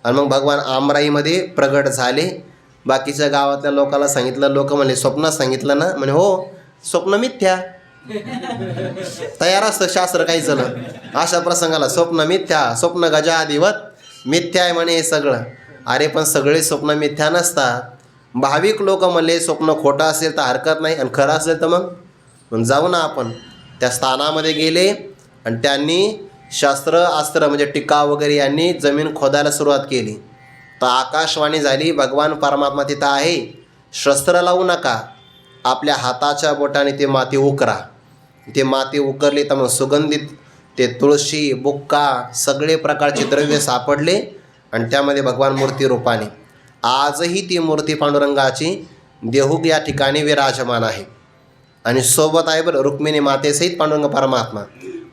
आणि मग भगवान आमराईमध्ये प्रगट झाले. बाकीच्या गावातल्या लोकांना सांगितलं. लोक म्हणले स्वप्नात सांगितलं ना? म्हणे हो, स्वप्न मिथ्या. तयार असतं शास्त्र काही जण अशा प्रसंगाला. स्वप्न मिथ्या, स्वप्न गजाधिवत, मिथ्या आहे म्हणे हे सगळं. अरे पण सगळे स्वप्न मिथ्या नसतात. भाविक लोक म्हणले स्वप्न खोटं असेल तर हरकत नाही, आणि खरं असेल तर मग जाऊ ना आपण. त्या स्थानामध्ये गेले आणि त्यांनी शस्त्र अस्त्र म्हणजे टीका वगैरे यांनी जमीन खोदायला सुरुवात केली. तर आकाशवाणी झाली, भगवान परमात्मा तिथं आहे, शस्त्र लावू नका, आपल्या हाताच्या बोटाने ते माती उकरा. ते माती उकरली तर मग सुगंधित ते तुळशी बुक्का सगळे प्रकारचे द्रव्य सापडले आणि त्यामध्ये भगवान मूर्ती रूपाने. आजही ती मूर्ती पांडुरंगाची देहूग या ठिकाणी विराजमान आहे. आणि सोबत आहे बरं रुक्मिणी मातेसहित पांडुरंग परमात्मा.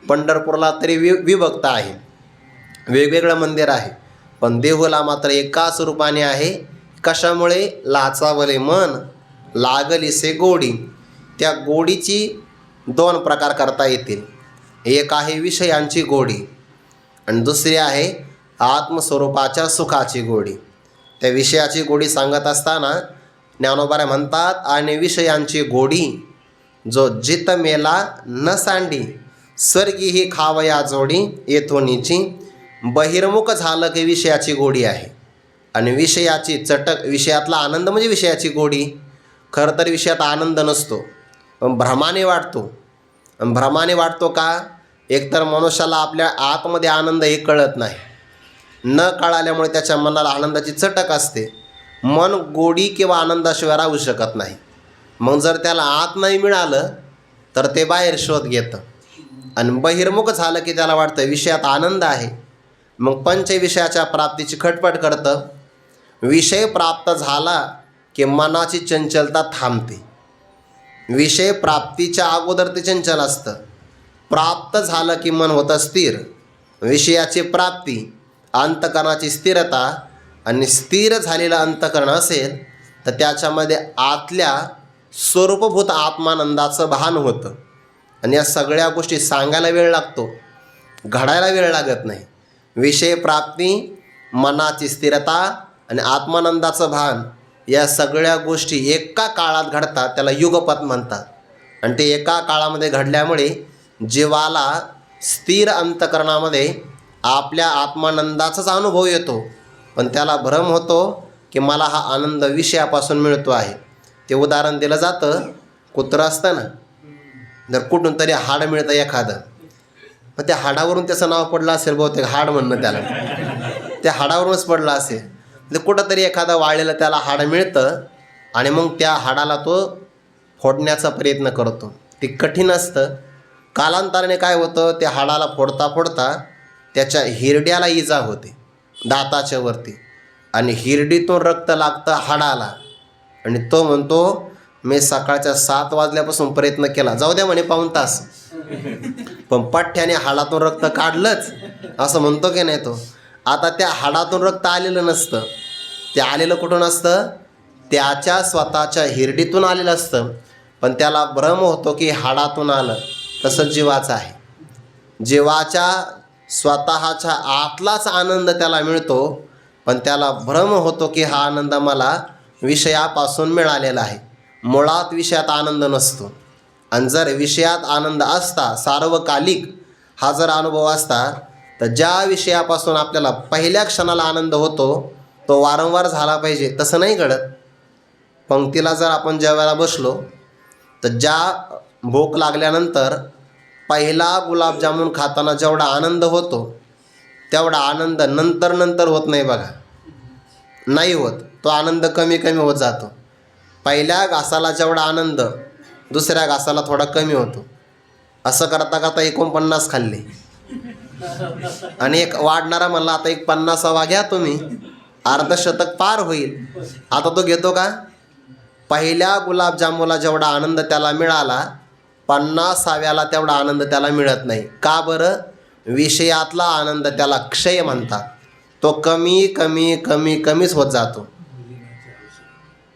पंढरपूरला तरी विभक्त आहे, वेगवेगळं मंदिर आहे, पण देहूला मात्र एकाच रूपाने आहे. कशामुळे? लाचावले मन लागलीसे गोडी. त्या गोडीची दोन प्रकार करता येतील. एक आहे विषयांची गोडी आणि दुसरी आहे आत्मस्वरूपाच्या सुखाची गोडी. त्या विषयाची गोडी सांगत असताना ज्ञानोबा म्हणतात, आणि विषयांची गोडी जो जित मेला न सांडी, स्वर्गी ही खावया जोडी येथोनीची. बहिर्मुख झालं की विषयाची गोडी आहे, आणि विषयाची चटक, विषयातला आनंद म्हणजे विषयाची गोडी. खरं तर विषयात आनंद नसतो, पण भ्रमाने वाटतो. भ्रमाने वाटतो का? एकतर मनुष्याला आपल्या आतमध्ये आनंद हे कळत नाही, न कळाल्यामुळे त्याच्या मनाला आनंदाची चटक असते. मन गोडी किंवा आनंदाशिवाय राहू शकत नाही. मग जर त्याला आत नाही मिळालं तर ते बाहेर शोध घेतं, आणि बहिर्मुख झालं की त्याला वाटतं विषयात आनंद आहे, मग पंचविषयाच्या प्राप्तीची खटपट करतं. विषय प्राप्त झाला की मनाची चंचलता थांबते. विषय प्राप्तीच्या अगोदर ते चंचल असतं, प्राप्त झालं की मन होतं स्थिर. विषयाची प्राप्ती, अंतकरणाची स्थिरता, आणि स्थिर झालेलं अंतकरण असेल तर त्याच्यामध्ये आतल्या स्वरूपभूत आत्मानंदाचं भान होतं. आणि या सगळ्या गोष्टी सांगायला वेळ लागतो, घडायला वेळ लागत नाही. विषय प्राप्ती, मनाची स्थिरता आणि आत्मानंदाचं भान, या सगळ्या गोष्टी एका काळात घडतात, त्याला युगपत म्हणतात. आणि ते एका काळामध्ये घडल्यामुळे जीवाला स्थिर अंतकरणामध्ये आपल्या आत्मानंदाचाच अनुभव येतो, पण त्याला भ्रम होतो की मला हा आनंद विषयापासून मिळतो आहे. ते उदाहरण दिलं जातं, कुत्रं असतं ना, जर कुठून तरी हाड मिळतं एखादं, मग त्या हाडावरून त्याचं नाव पडलं असेल बहुतेक, हाड म्हणणं त्याला, त्या हाडावरूनच पडलं असेल. म्हणजे कुठंतरी एखादं वाळलेलं त्याला हाड मिळतं आणि मग त्या हाडाला तो फोडण्याचा प्रयत्न करतो. ते कठीण असतं. कालांतराने काय होतं, त्या हाडाला फोडता फोडता त्याच्या हिरड्याला इजा होते, दाताच्या वरती, आणि हिरडीतून रक्त लागतं हाडाला. आणि तो म्हणतो, मी सकाळच्या 7 वाजल्यापासून प्रयत्न केला, जाऊ द्या म्हणे पाऊण तास, पण पठ्ठ्याने हाडातून रक्त काढलंच, असं म्हणतो की नाही तो. आता त्या हाडातून रक्त आलेलं नसतं, ते आलेलं कुठून असतं? त्याच्या स्वतःच्या हिरडीतून आलेलं असतं, पण त्याला भ्रम होतो की हाडातून आलं. तसंच जीवाचं आहे. जीवाच्या स्वतःच्या आतलाच आनंद त्याला मिळतो, पण त्याला भ्रम होतो की हा आनंद मला विषयापासून मिळालेला आहे. मुळात विषयात आनंद नसतो. आणि जर विषयात आनंद असता, सार्वकालिक हा जर अनुभव असता, तर ज्या विषयापासून आपल्याला पहिल्या क्षणाला आनंद होतो तो वारंवार झाला पाहिजे, तसं नाही घडत. पंक्तीला जर आपण जेवायला बसलो तर ज्या भूक लागल्यानंतर पहिला गुलाबजामुन खाताना जेवढा आनंद होतो तेवढा आनंद नंतर नंतर होत नाही बघा, नाही होत. तो आनंद कमी कमी होत जातो. पहिल्या घासाला जेवढा आनंद दुसऱ्या घासाला थोडा कमी होतो. असं करता करता 49 खाल्ले आणि एक वाढणारा म्हणला आता एक 50वा घ्या तुम्ही, अर्धशतक पार होईल. आता तो घेतो का? पहिल्या गुलाबजामुला जेवढा आनंद त्याला मिळाला 50व्याला तेवढा आनंद त्याला मिळत नाही. का बरं? विषयातला आनंद त्याला क्षय म्हणतात. तो कमी कमी कमी कमीच होत जातो.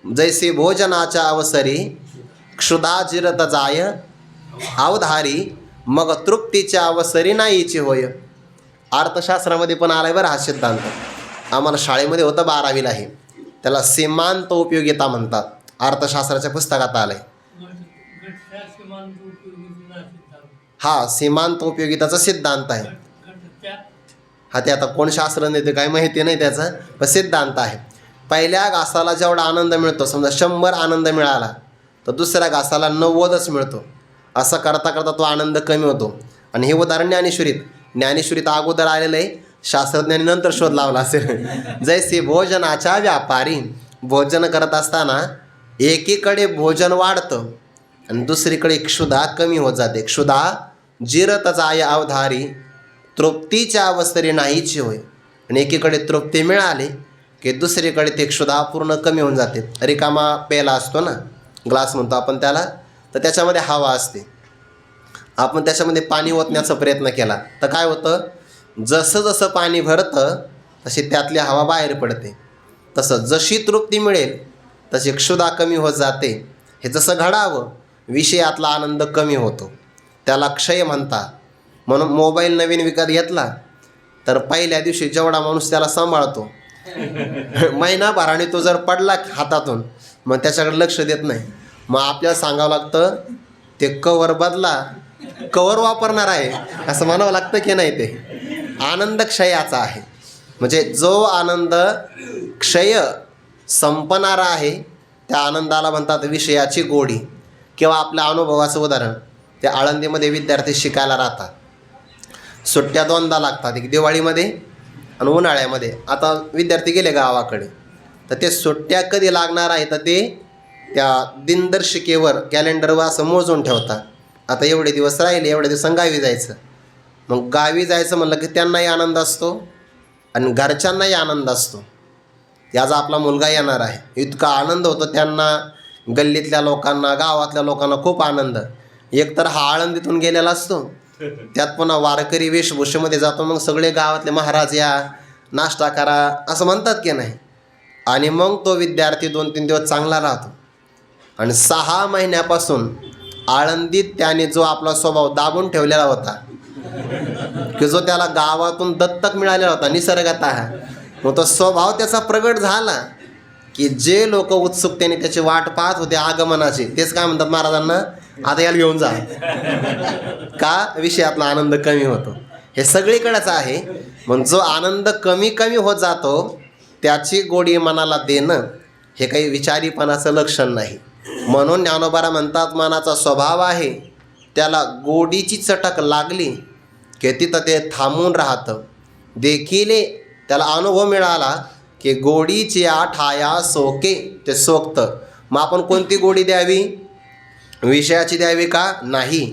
जैसे भोजनाच्या अवसरी क्षुधा जिरत जाय अवधारी, मग तृप्तीच्या अवसरी नाहीची होय. अर्थशास्त्रामध्ये पण आलाय बरं हा सिद्धांत. आम्हाला शाळेमध्ये होतं 12वीला हे. त्याला सीमांत उपयोगिता म्हणतात. अर्थशास्त्राच्या पुस्तकात आलंय. हा सीमांत उपयोगिताचा सिद्धांत आहे. हा ते आता कोण शास्त्र ते काही माहिती नाही त्याचा, पण सिद्धांत आहे. पहिल्या घासाला जेवढा आनंद मिळतो, समजा 100 आनंद मिळाला तर दुसऱ्या घासाला 90च मिळतो. असं करता करता तो आनंद कमी होतो. आणि हे उदाहरण ज्ञानेश्वरीत अगोदर आलेलं आहे, शास्त्रज्ञांनी नंतर शोध लावला असेल. जैसे भोजनाच्या व्यापारी, भोजन करत असताना एकीकडे भोजन वाढतं आणि दुसरीकडे क्षुधा कमी होत जाते. क्षुधा जिरत जाय अवधारी, तृप्तीच्या अवस्थेने नाहीची होय. आणि एकीकडे तृप्ती मिळाली की दुसरीकडे ते क्षुधा पूर्ण कमी होऊन जाते. रिकामा पेला असतो ना, ग्लास म्हणतो आपण त्याला, तर त्याच्यामध्ये हवा असते. आपण त्याच्यामध्ये पाणी ओतण्याचा प्रयत्न केला तर काय होतं, जसं जसं पाणी भरतं तशी त्यातली हवा बाहेर पडते. तसं जशी तृप्ती मिळेल तशी क्षुधा कमी होत जाते. हे जसं घडावं, विषयातला आनंद कमी होतो, त्याला क्षय म्हणतात. म्हणून मोबाईल नवीन विकत घेतला तर पहिल्या दिवशी जेवढा माणूस त्याला सांभाळतो, महिनाभराने तो जर पडला हातातून मग त्याच्याकडे लक्ष देत नाही. मग आपल्याला सांगावं लागतं ते कवर बदला, कवर वापरणार आहे असं म्हणावं लागतं की नाही. ते आनंद क्षयाचा आहे. म्हणजे जो आनंद क्षय संपणारा आहे त्या आनंदाला म्हणतात विषयाची गोडी. किंवा आपल्या अनुभवाचं उदाहरण, ते आळंदीमध्ये विद्यार्थी शिकायला राहतात. सुट्ट्या 2दा लागतात, एक दिवाळीमध्ये आणि उन्हाळ्यामध्ये. आता विद्यार्थी गेले गावाकडे तर ते सुट्ट्या कधी लागणार आहे तर ते त्या दिनदर्शिकेवर कॅलेंडरवर असं मोजून ठेवतात. आता एवढे दिवस राहिले, एवढ्या दिवसांनी गावी जायचं. मग गावी जायचं म्हणलं की त्यांनाही आनंद असतो आणि घरच्यांनाही आनंद असतो. याचा आपला मुलगा येणार आहे, इतका आनंद होतो त्यांना, गल्लीतल्या लोकांना, गावातल्या लोकांना खूप आनंद. एकतर हा आळंदीतून गेलेला असतो, त्यात पुन्हा वारकरी वेशभूषेमध्ये जातो. मग सगळे गावातले महाराज या, नाश्ता करा असं म्हणतात की नाही. आणि मग तो विद्यार्थी 2-3 दिवस चांगला राहतो. आणि 6 महिन्यापासून आळंदीत त्याने जो आपला स्वभाव दाबून ठेवलेला होता, की जो त्याला गावातून दत्तक मिळालेला होता निसर्गतः, मग तो स्वभाव त्याचा प्रगट झाला की जे लोक उत्सुकतेने त्याची वाट पाहत होते आगमनाची, तेच काय म्हणतात महाराजांना, आता याला घेऊन जा. का? विषयातला आनंद कमी होतो. हे सगळीकडेच आहे. मग जो आनंद कमी कमी होत जातो त्याची गोडी मनाला देणं हे काही विचारीपणाचं लक्षण नाही. म्हणून ज्ञानोबा म्हणतात, मनाचा स्वभाव आहे त्याला गोडीची चटक लागली की तिथं ते थांबून राहतं. देखील त्याला अनुभव मिळाला की गोडीची ठाया सोके, ते सोकतं. मग आपण कोणती गोडी द्यावी, विषयाची द्यावी का? नाही,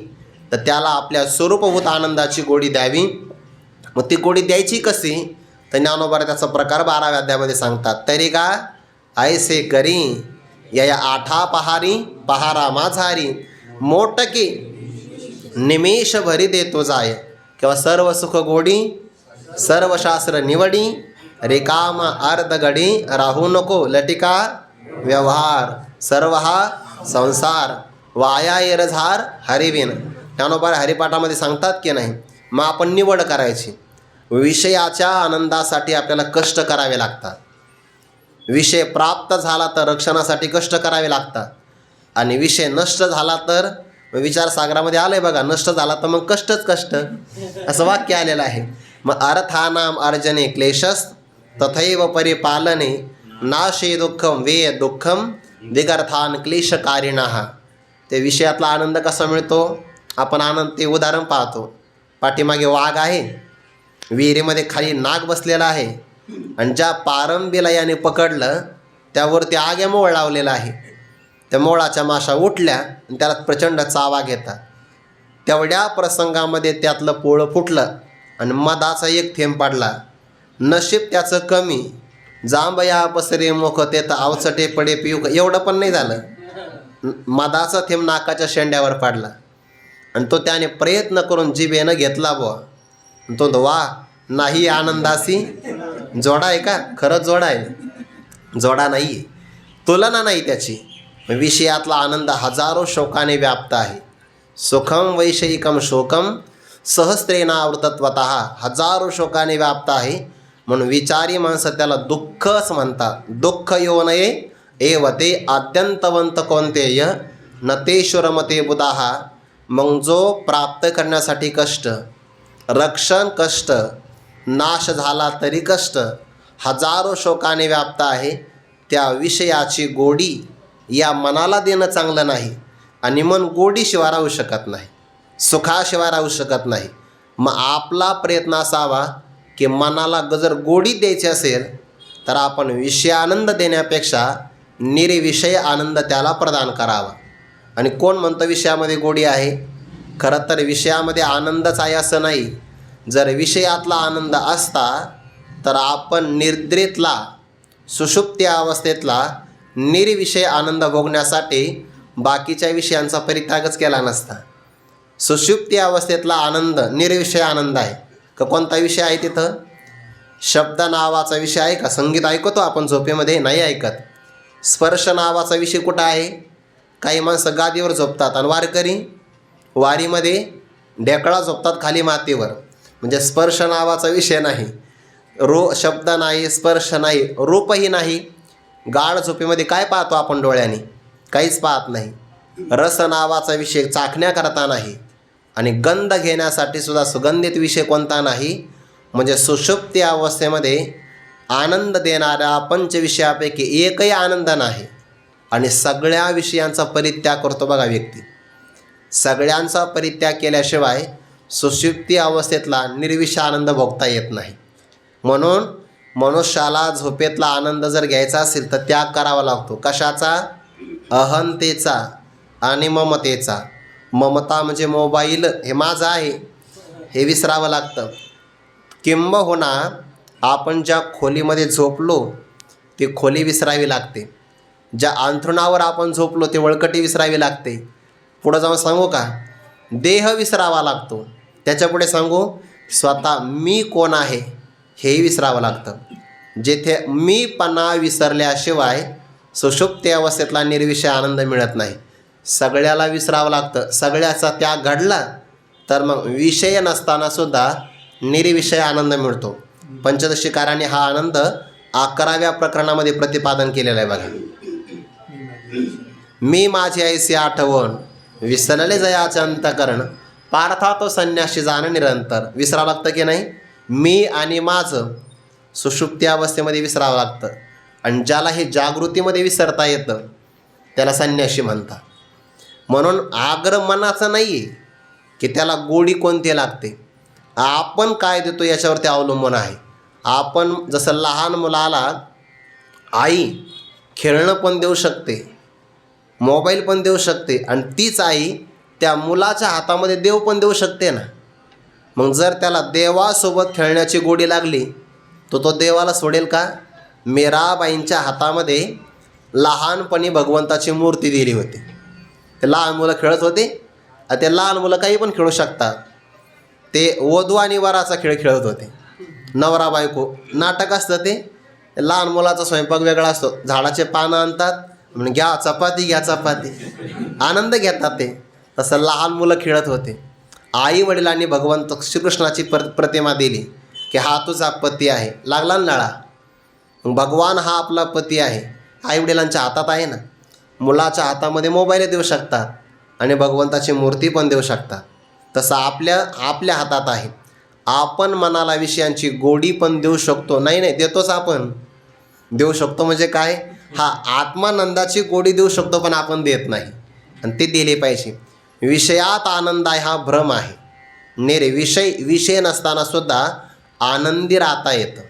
तर त्याला आपल्या स्वरूपभूत आनंदाची गोडी द्यावी. मग ती गोडी द्यायची कशी, तर ज्ञानोबा त्याचा प्रकार 12व्या अध्यायामध्ये सांगतात. तरी का ऐसे करी या 8 पहारी पहारा माझारी, मोटकी निमेष भरी देतो जाय. किंवा सर्व सुख गोडी सर्व शास्त्र निवडी, रिकाम अर्ध घडी राहू नको लटिका व्यवहार. सर्व हा संसार वाया येरझार हरिविन. ज्ञानोबा हरिपाठामध्ये सांगतात की नाही. मग आपण निवड करायची. विषयाच्या आनंदासाठी आपल्याला कष्ट करावे लागतात. विषय प्राप्त झाला तर रक्षणासाठी कष्ट करावे लागतात. आणि विषय नष्ट झाला तर, विचारसागरामध्ये आलं आहे बघा, नष्ट झाला तर मग कष्टच कष्ट, असं वाक्य आलेलं आहे. मग अर्थानाम अर्जने क्लेशस तथैव परिपालने नाशे दुःखम वे दुःखम दिगर्थान क्लेशकारिणः. ते विषयातला आनंद कसा मिळतो आपण आनंद ते उदाहरण पाहतो. पाठीमागे वाघ आहे, विहिरीमध्ये खाली नाग बसलेला आहे आणि ज्या पारंबीला याने पकडलं त्यावरती आगे मोळ लावलेला आहे. त्या मोळाच्या माशा उठल्या आणि त्याला प्रचंड चावा घेतात. तेवढ्या प्रसंगामध्ये त्यातलं पोळं फुटलं आणि मधाचा एक थेंब पडला. नशीब त्याचं कमी, जांबया पसरे मुख ते तर अवचटे पडे पिऊ, एवढं पण नाही झालं. मधाचा थेंब नाकाच्या शेंड्यावर पडला आणि तो त्याने प्रयत्न करून जिभेनं घेतला बुवा. तो वा नाही आनंदासी जोडा आहे का? खरंच जोडा आहे, जोडा नाही आहे, तुलना नाही त्याची. विषयातला आनंद हजारो शोकाने व्याप्त आहे. सुखम वैषयिकम शोकम सहस्रेणावृतत्वतः, हजारो शोकाने व्याप्त आहे. म्हणून विचारी माणसं त्याला दुःखच म्हणतात. दुःख येऊ नये एव ते आद्यंतवंत कोणतेय न तेश्वरमते बुधाहा. मग जो प्राप्त करण्यासाठी कष्ट, रक्षण कष्ट, नाश झाला तरी कष्ट, हजारो शोकाने व्याप्त आहे, त्या विषयाची गोडी या मनाला देणं चांगलं नाही. आणि मन गोडीशिवाय राहू शकत नाही, सुखाशिवाय राहू शकत नाही. मग आपला प्रयत्न असावा की मनाला जर गोडी द्यायची असेल तर आपण विषय आनंद देण्यापेक्षा निर्विषय आनंद त्याला प्रदान करावा. आणि कोण म्हणतं विषयामध्ये गोडी आहे? खरं तर विषयामध्ये आनंदच आहे असं नाही. जर विषयातला आनंद असता तर आपण निद्रेतला, सुषुप्ती अवस्थेतला निर्विषय आनंद भोगण्यासाठी बाकीच्या विषयांचा परित्यागच केला नसता. सुषुप्ती अवस्थेतला आनंद निर्विषय आनंद आहे. का कोणता विषय आहे तिथं? शब्द नावाचा विषय आहे का? संगीत ऐकतो आपण झोपेमध्ये? नाही ऐकत. स्पर्श नावाचा विषय कुठं आहे? काही माणसं गादीवर झोपतात आणि वारकरी वारीमध्ये ढेकळा झोपतात खाली मातीवर. म्हणजे स्पर्श नावाचा विषय नाही, शब्द नाही, स्पर्श नाही, रूपही नाही. गाढ झोपेमध्ये काय पाहतो आपण डोळ्याने? काहीच पाहत नाही. रस नावाचा विषय चाखण्याकरता नाही आणि गंध घेण्यासाठी सुद्धा सुगंधित विषय कोणता नाही. म्हणजे सुषुप्ती अवस्थेमध्ये आनंद देणाऱ्या पंचविषयापैकी एकही आनंद नाही. आणि सगळ्या विषयांचा परित्याग करतो बघा व्यक्ती. सगळ्यांचा परित्याग केल्याशिवाय सुषुप्ती अवस्थेतला निर्विषय आनंद भोगता येत नाही. म्हणून मनुष्याला झोपेतला आनंद जर घ्यायचा असेल तर त्याग करावा लागतो. कशाचा? अहंतेचा आणि ममतेचा. ममता म्हणजे मोबाईल हे माझं आहे हे विसरावं लागतं. किंबहुना आपण ज्या खोलीमध्ये झोपलो ती खोली विसरावी लागते. ज्या अंथरुणावर आपण झोपलो ते वळकटी विसरावी लागते. पुढं जाऊन सांगू का? देह विसरावा लागतो. त्याच्यापुढे सांगू स्वतः मी कोण आहे हेही विसरावं लागतं. जेथे मीपणा विसरल्याशिवाय सुषुप्ती अवस्थेतला निर्विषय आनंद मिळत नाही. सगळ्याला विसरावं लागतं. सगळ्याचा त्याग घडला तर मग विषय नसतानासुद्धा निर्विषय आनंद मिळतो. पंचदशीकारांनी हा आनंद 11व्या प्रकरणामध्ये प्रतिपादन केलेला आहे बघा. मी माझी ऐसी आठवण विसरले जयाचे अंतकरण, पार्था तो संन्याशी जाण निरंतर. विसरावं लागतं की नाही? मी आणि माझं सुषुप्ती अवस्थेमध्ये विसरावं लागतं. आणि ज्याला हे जागृतीमध्ये विसरता येतं त्याला संन्याशी म्हणतात. म्हणून आग्रह मनाचं नाही आहे की त्याला गोडी कोणती लागते. आपण काय देतो याच्यावरती अवलंबून आहे. आपण जसं लहान मुलाला आई खेळणं पण देऊ शकते, मोबाईल पण देऊ शकते आणि तीच आई त्या मुलाच्या हातामध्ये देव पण देऊ शकते ना. मग जर त्याला देवासोबत खेळण्याची गोडी लागली तो देवाला सोडेल का? मीराबाईंच्या हातामध्ये लहानपणी भगवंताची मूर्ती दिली होती. ते लहान मुलं खेळत होते. ते लहान मुलं काही पण खेळू शकतात. ते वधू आणि वराचा खेळ खेळत होते. नवरा बायको नाटक असतं ते. लहान मुलाचा स्वयंपाक वेगळा असतो. झाडाचे पानं आणतात म्हणून घ्या चपाती, घ्या चपाती, आनंद घेतात ते. तसं लहान मुलं खेळत होते. आई वडिलांनी भगवंत श्रीकृष्णाची प्रतिमा दिली की हा तुझा पती आहे. लागला नळा. भगवान हा आपला पती आहे. आई वडिलांच्या हातात आहे ना. मुलाच्या हातामध्ये मोबाईल देऊ शकतात आणि भगवंताची मूर्ती पण देऊ शकतात. तसं आपल्या हातात आहे. आपण मनाला विषयांची गोडी पण देऊ शकतो. नाही देतोच आपण. देऊ शकतो म्हणजे काय? हा आत्मानंदाची गोडी देऊ शकतो पण आपण देत नाही. आणि ते दिले पाहिजे. विषयात आनंद आहे हा भ्रम आहे. विषय नसताना सुद्धा आनंदी राहता येतं.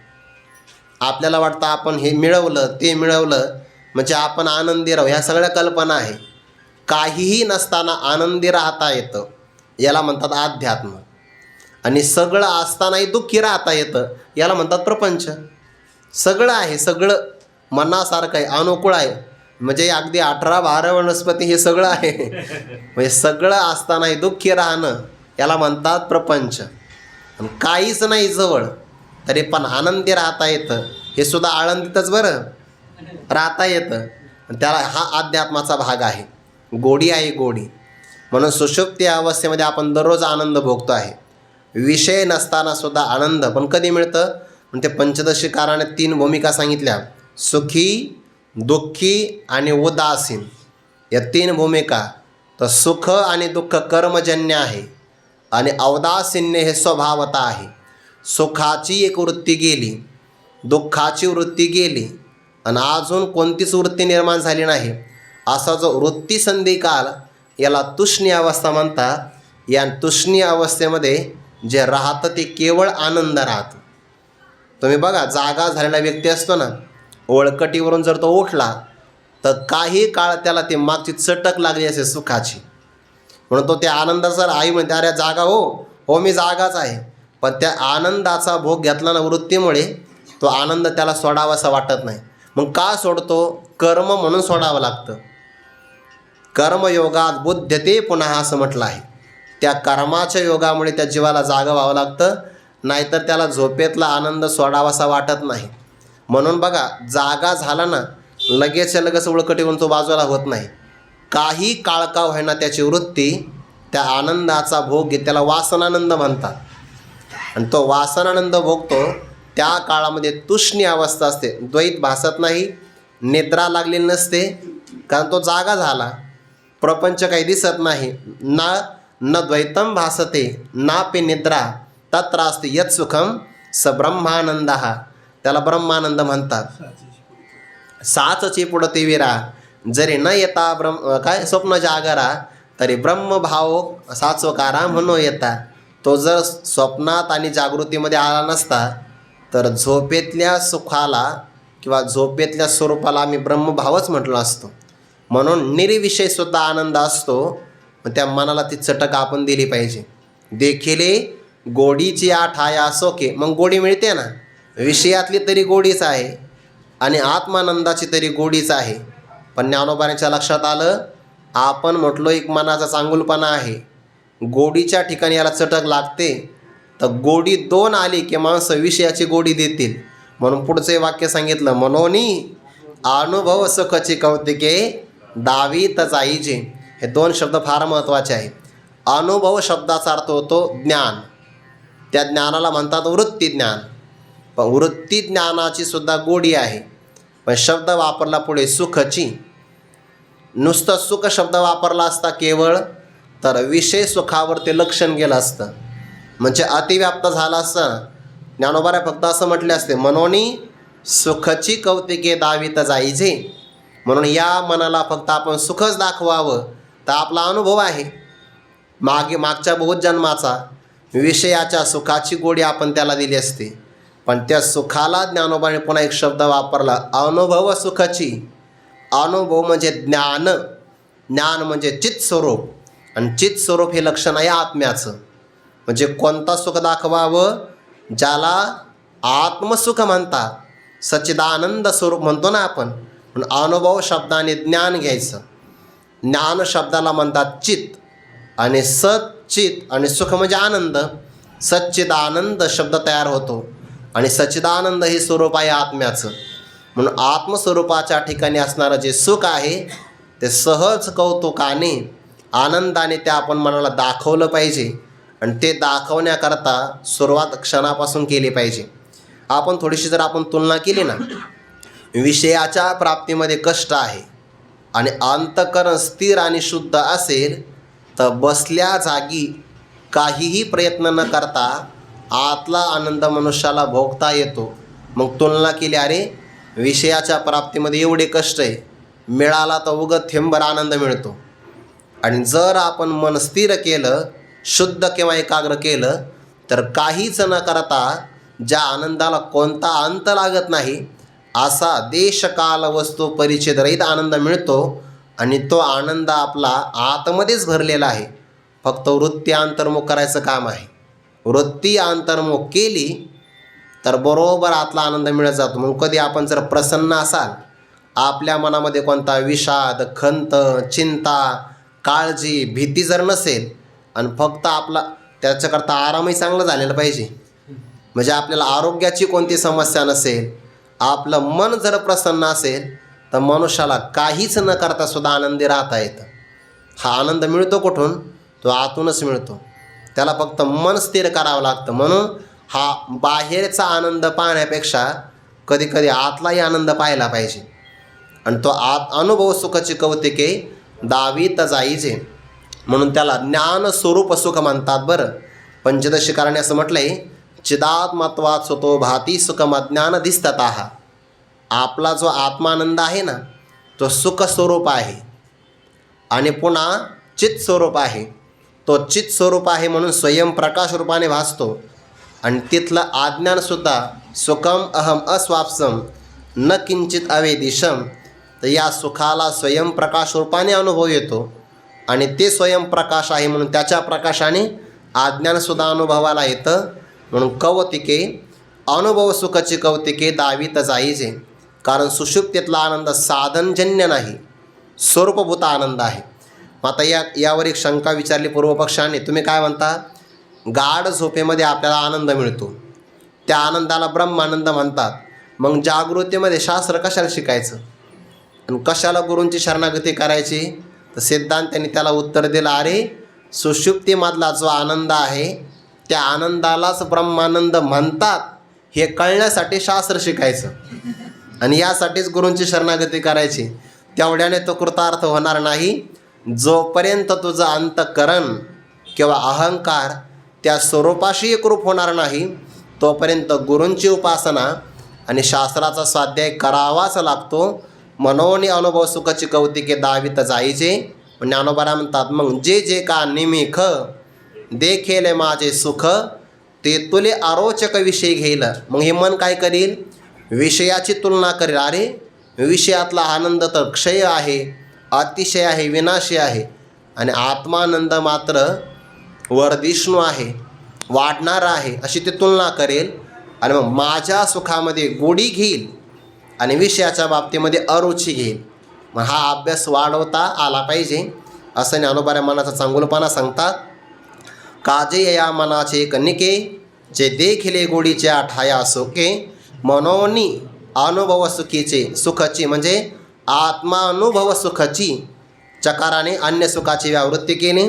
आपल्याला वाटतं आपण हे मिळवलं ते मिळवलं म्हणजे आपण आनंदी राहू. ह्या सगळ्या कल्पना आहे. काहीही नसताना आनंदी राहता येतं याला म्हणतात अध्यात्म. आणि सगळं असतानाही दुःखी राहता येतं याला म्हणतात प्रपंच. सगळं आहे, सगळं मनासारखं आहे, अनुकूळ आहे. म्हणजे अगदी 18-12 वनस्पती हे सगळं आहे. म्हणजे सगळं असतानाही दुःखी राहणं याला म्हणतात प्रपंच. आणि काहीच नाही जवळ तरी पण आनंदी राहता येतं हे सुद्धा आनंदीतच बरं राहता येतं. त्याला हा अध्यात्माचा भाग आहे. गोडी आहे गोडी. म्हणून सुषुप्ती अवस्थेमध्ये आपण दररोज आनंद भोगतो आहे. विषय नसताना सुद्धा आनंद पण कधी मिळतं? म्हणजे पंचदशीकाराने 3 भूमिका सांगितल्या. सुखी, दुःखी आणि उदासीन या 3 भूमिका. तर सुख आणि दुःख कर्मजन्य आहे आणि औदासीन्य हे स्वभावता आहे. सुखाची एक वृत्ती गेली, दुःखाची वृत्ती गेली आणि अजून कोणतीच वृत्ती निर्माण झाली नाही, असा जो वृत्ती संधी काल याला तुष्णी अवस्था म्हणतात. या तुष्णी अवस्थेमध्ये जे राहतं ते केवळ आनंद राहतं. तुम्ही बघा, जागा झालेला व्यक्ती असतो ना, ओळकटीवरून जर तो उठला तर काही काळ त्याला ते मागची चटक लागली असे सुखाची, म्हणून तो त्या आनंदाचा आई म्हणते, अरे जागा हो मी जागाच आहे. पण त्या आनंदाचा भोग घेतला ना वृत्तीमुळे, तो आनंद त्याला सोडावासा वाटत नाही. मग का सोडतो? कर्म म्हणून सोडावं लागतं. कर्मयोगात बुध्यते पुन्हा असं म्हटलं आहे. त्या कर्माच्या योगामुळे त्या जीवाला जागं व्हावं लागतं, नाहीतर त्याला झोपेतला आनंद सोडावासा वाटत नाही. म्हणून बघा, जागा झाला ना लगेचच्या लगेच उळकटीवरून तो बाजूला होत नाही. काही काळ का होईना त्याची वृत्ती त्या आनंदाचा भोग घेते, त्याला वासनानंद म्हणतात. आणि तो वासनानंद भोगतो त्या काळामध्ये तुष्णी अवस्था असते, द्वैत भासत नाही, निद्रा लागलेली नसते, कारण तो जागा झाला. प्रपंच काही दिसत नाही, न द्वैतम भासते नापि निद्रा तत्रास्ति यत् सुखम स ब्रह्मानंद, त्याला ब्रह्मानंद म्हणतात. साचची पुढते विरा जरी न येता स्वप्न जागरा तरी ब्रह्मभाव साचोकारा म्हणून येता. तो जर स्वप्नात आणि जागृतीमध्ये आला नसता तर झोपेतल्या सुखाला किंवा झोपेतल्या स्वरूपाला आम्ही ब्रह्मभावच म्हटलं असतो. म्हणून निर्विषयसुद्धा आनंद असतो, पण त्या मनाला ती चटक आपण दिली पाहिजे. देखिले गोडीची आठाया सोके, मग गोडी मिळते ना, विषयातली तरी गोडीच आहे आणि आत्मानंदाची तरी गोडीच आहे. पण ज्ञानोबांच्या लक्षात आलं, आपण म्हटलो एक मनाचा चांगुलपणा आहे, गोडीच्या ठिकाणी याला चटक लागते, तर गोडी दोन आली की माणसं विषयाची गोडी देतील. म्हणून पुढचे वाक्य सांगितलं, मनोनी अनुभव सुखची कौतिके दावीत जाईजे. हे दोन शब्द फार महत्त्वाचे आहेत. अनुभव शब्दाचा अर्थ होतो ज्ञान, त्या ज्ञानाला म्हणतात वृत्ती ज्ञान. पण वृत्ती ज्ञानाची सुद्धा गोडी आहे. पण शब्द वापरला पुढे सुखची, नुसतं सुख शब्द वापरला असता केवळ तर विषय सुखावर ते लक्षण गेलं असतं, म्हणजे अतिव्याप्त झाला असतं. ज्ञानोबाने फक्त असं म्हटले असते, मनोनी सुखची कौतिके दावीत जाईजे. म्हणून या मनाला फक्त आपण सुखच दाखवावं तर आपला अनुभव आहे. मागच्या बहुत जन्माचा विषयाच्या सुखाची गोडी आपण त्याला दिली असते. पण त्या सुखाला ज्ञानोबाने पुन्हा एक शब्द वापरला, अनुभव सुखाची. अनुभव म्हणजे ज्ञान, ज्ञान म्हणजे चित्स्वरूप, आणि चित्स्वरूप हे लक्षण आहे आत्म्याचं. म्हणजे कोणता सुख दाखवावं? ज्याला आत्मसुख म्हणतात, सच्चिदानंद स्वरूप म्हणतो ना आपण. म्हणून अनुभव शब्दाने ज्ञान घ्यायचं. ज्ञान शब्दाला म्हणतात चित्त, आणि सच्चित आणि सुख म्हणजे आनंद. सच्चिदानंद शब्द तयार होतो, आणि सच्चिदानंद हे स्वरूप आहे आत्म्याचं. म्हणून आत्मस्वरूपाच्या ठिकाणी असणारं जे सुख आहे ते सहज कौतुकाने आनंदाने त्या आपण मनाला दाखवलं पाहिजे. आणि ते दाखवण्याकरता सुरुवात क्षणापासून केली पाहिजे. आपण थोडीशी जर आपण तुलना केली ना, विषयाच्या प्राप्तीमध्ये कष्ट आहे आणि अंतःकरण स्थिर आणि शुद्ध असेल तर बसल्या जागी काहीही प्रयत्न न करता आतला आनंद मनुष्याला भोगता येतो. मग तुलना केली, अरे विषयाच्या प्राप्तीमध्ये एवढे कष्ट आहे, मिळाला तर उगत थेंबर आनंद मिळतो. आणि जर आपण मन स्थिर केलं, शुद्ध किंवा एकाग्र केलं, तर काहीच न करता ज्या आनंदाला कोणता अंत लागत नाही असा देशकाल वस्तू परिच्छेदरहित आनंद मिळतो. आणि तो आनंद आपला आतमध्येच भरलेला आहे. फक्त वृत्ती अंतर्मुख करायचं काम आहे. वृत्ती अंतर्मुख केली तर बरोबर आतला आनंद मिळत जातो. मग कधी आपण जर प्रसन्न असाल, आपल्या मनामध्ये कोणता विषाद, खंत, चिंता, काळजी, भीती जर नसेल, आणि फक्त आपला त्याच्याकरता आरामही चांगला झालेला पाहिजे, म्हणजे आपल्याला आरोग्याची कोणती समस्या नसेल, आपलं मन जर प्रसन्न असेल तर मनुष्याला काहीच न करता सुद्धा आनंदी राहता येतं. हा आनंद मिळतो कुठून? तो आतूनच मिळतो. त्याला फक्त मन स्थिर करावं लागतं. म्हणून हा बाहेरचा आनंद पाहण्यापेक्षा कधीकधी आतलाही आनंद पाहायला पाहिजे. आणि तो अनुभव सुखाची कौतिके दावीत जाईजे. म्हणून त्याला ज्ञान स्वरूप सुख म्हणतात. बरं, पंचदशी कारणे असं म्हटलं आहे, चिदात्मत्वात सुतो भाती सुखमज्ञान दिसततः. आपला जो आत्मानंद आहे ना तो सुख स्वरूप आहे आणि पुन्हा चित स्वरूप आहे. तो चित स्वरूप आहे म्हणून स्वयंप्रकाश रूपाने भासतो आणि तिथलं आज्ञानसुद्धा सुखम अहम अस्वाप्सम न किंचित अवेदिशम. तर या सुखाला स्वयंप्रकाश रूपाने अनुभव येतो आणि ते स्वयंप्रकाश आहे म्हणून त्याच्या प्रकाशाने आज्ञानसुद्धा अनुभवाला येतं. म्हणून कौतिके अनुभव सुखाची कौतिके दावीत जाईजे. कारण सुषुप्तीतला आनंद साधनजन्य नाही, स्वरूपभूत आनंद आहे. मग आता यावर एक शंका विचारली पूर्वपक्षाने. तुम्ही काय म्हणता? गाढ झोपेमध्ये आपल्याला आनंद मिळतो, त्या आनंदाला ब्रह्मानंद म्हणतात. मग जागृतीमध्ये शास्त्र कशाला शिकायचं आणि कशाला गुरूंची शरणागती करायची? तर सिद्धांतांनी त्याला उत्तर दिलं, अरे सुषुप्तीमधला जो आनंद आहे त्या आनंदालाच ब्रह्मानंद म्हणतात हे कळण्यासाठी शास्त्र शिकायचं आणि यासाठीच गुरूंची शरणागती करायची. तेवढ्याने तो कृतार्थ होणार नाही. जोपर्यंत तुझं अंतःकरण किंवा अहंकार त्या स्वरूपाशी एकरूप होणार नाही तोपर्यंत गुरूंची उपासना आणि शास्त्राचा स्वाध्याय करावाच लागतो. मनोनी अनुभव सुखाची कौतिके दावीत जायचे. ज्ञानोबा म्हणतात, मग जे जे का निमिख देखेले माझे सुख ते तुले अरोचक विषय घेईल. मग हे मन काय करील? विषयाची तुलना करेल. अरे विषयातला आनंद तर क्षय आहे, अतिशय आहे, विनाशी आहे आणि आत्मानंद मात्र वर्धिष्णू आहे, वाढणारा आहे, अशी ती तुलना करेल आणि मग माझ्या सुखामध्ये गोडी घेईल आणि विषयाच्या बाबतीमध्ये अरुची घेईल. मग हा अभ्यास वाढवता आला पाहिजे असं ज्ञानोबा मनाचा चांगुलपणा सांगतात. काजे या मनाचे कनिके जे देखिले गोडीच्या ठाया सुखे मनोनी अनुभव सुखीचे. सुखाची म्हणजे आत्मानुभव सुखाची चकाराने अन्य सुखाची व्यावृत्ती केली.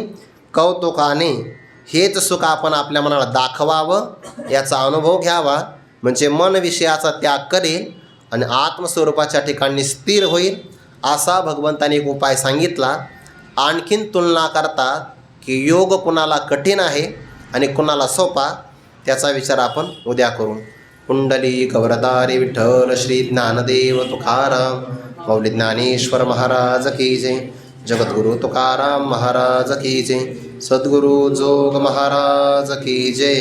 कौतुकाने हेच सुख आपण आपल्या मनाला दाखवावं, याचा अनुभव घ्यावा. म्हणजे मन विषयाचा त्याग करेल आणि आत्मस्वरूपाच्या ठिकाणी स्थिर होईल. असा भगवंताने एक उपाय सांगितला. आणखीन तुलना करतात की योग कुणाला कठीण आहे आणि कुणाला सोपा, त्याचा विचार आपण उद्या करू. कुंडली गौरदारी विठ्ठल श्री ज्ञानदेव तुकाराम मौली ज्ञानेश्वर महाराज की जय. जगद्गुरु तुकाराम महाराज की जय. सद्गुरु जोग महाराज की जय.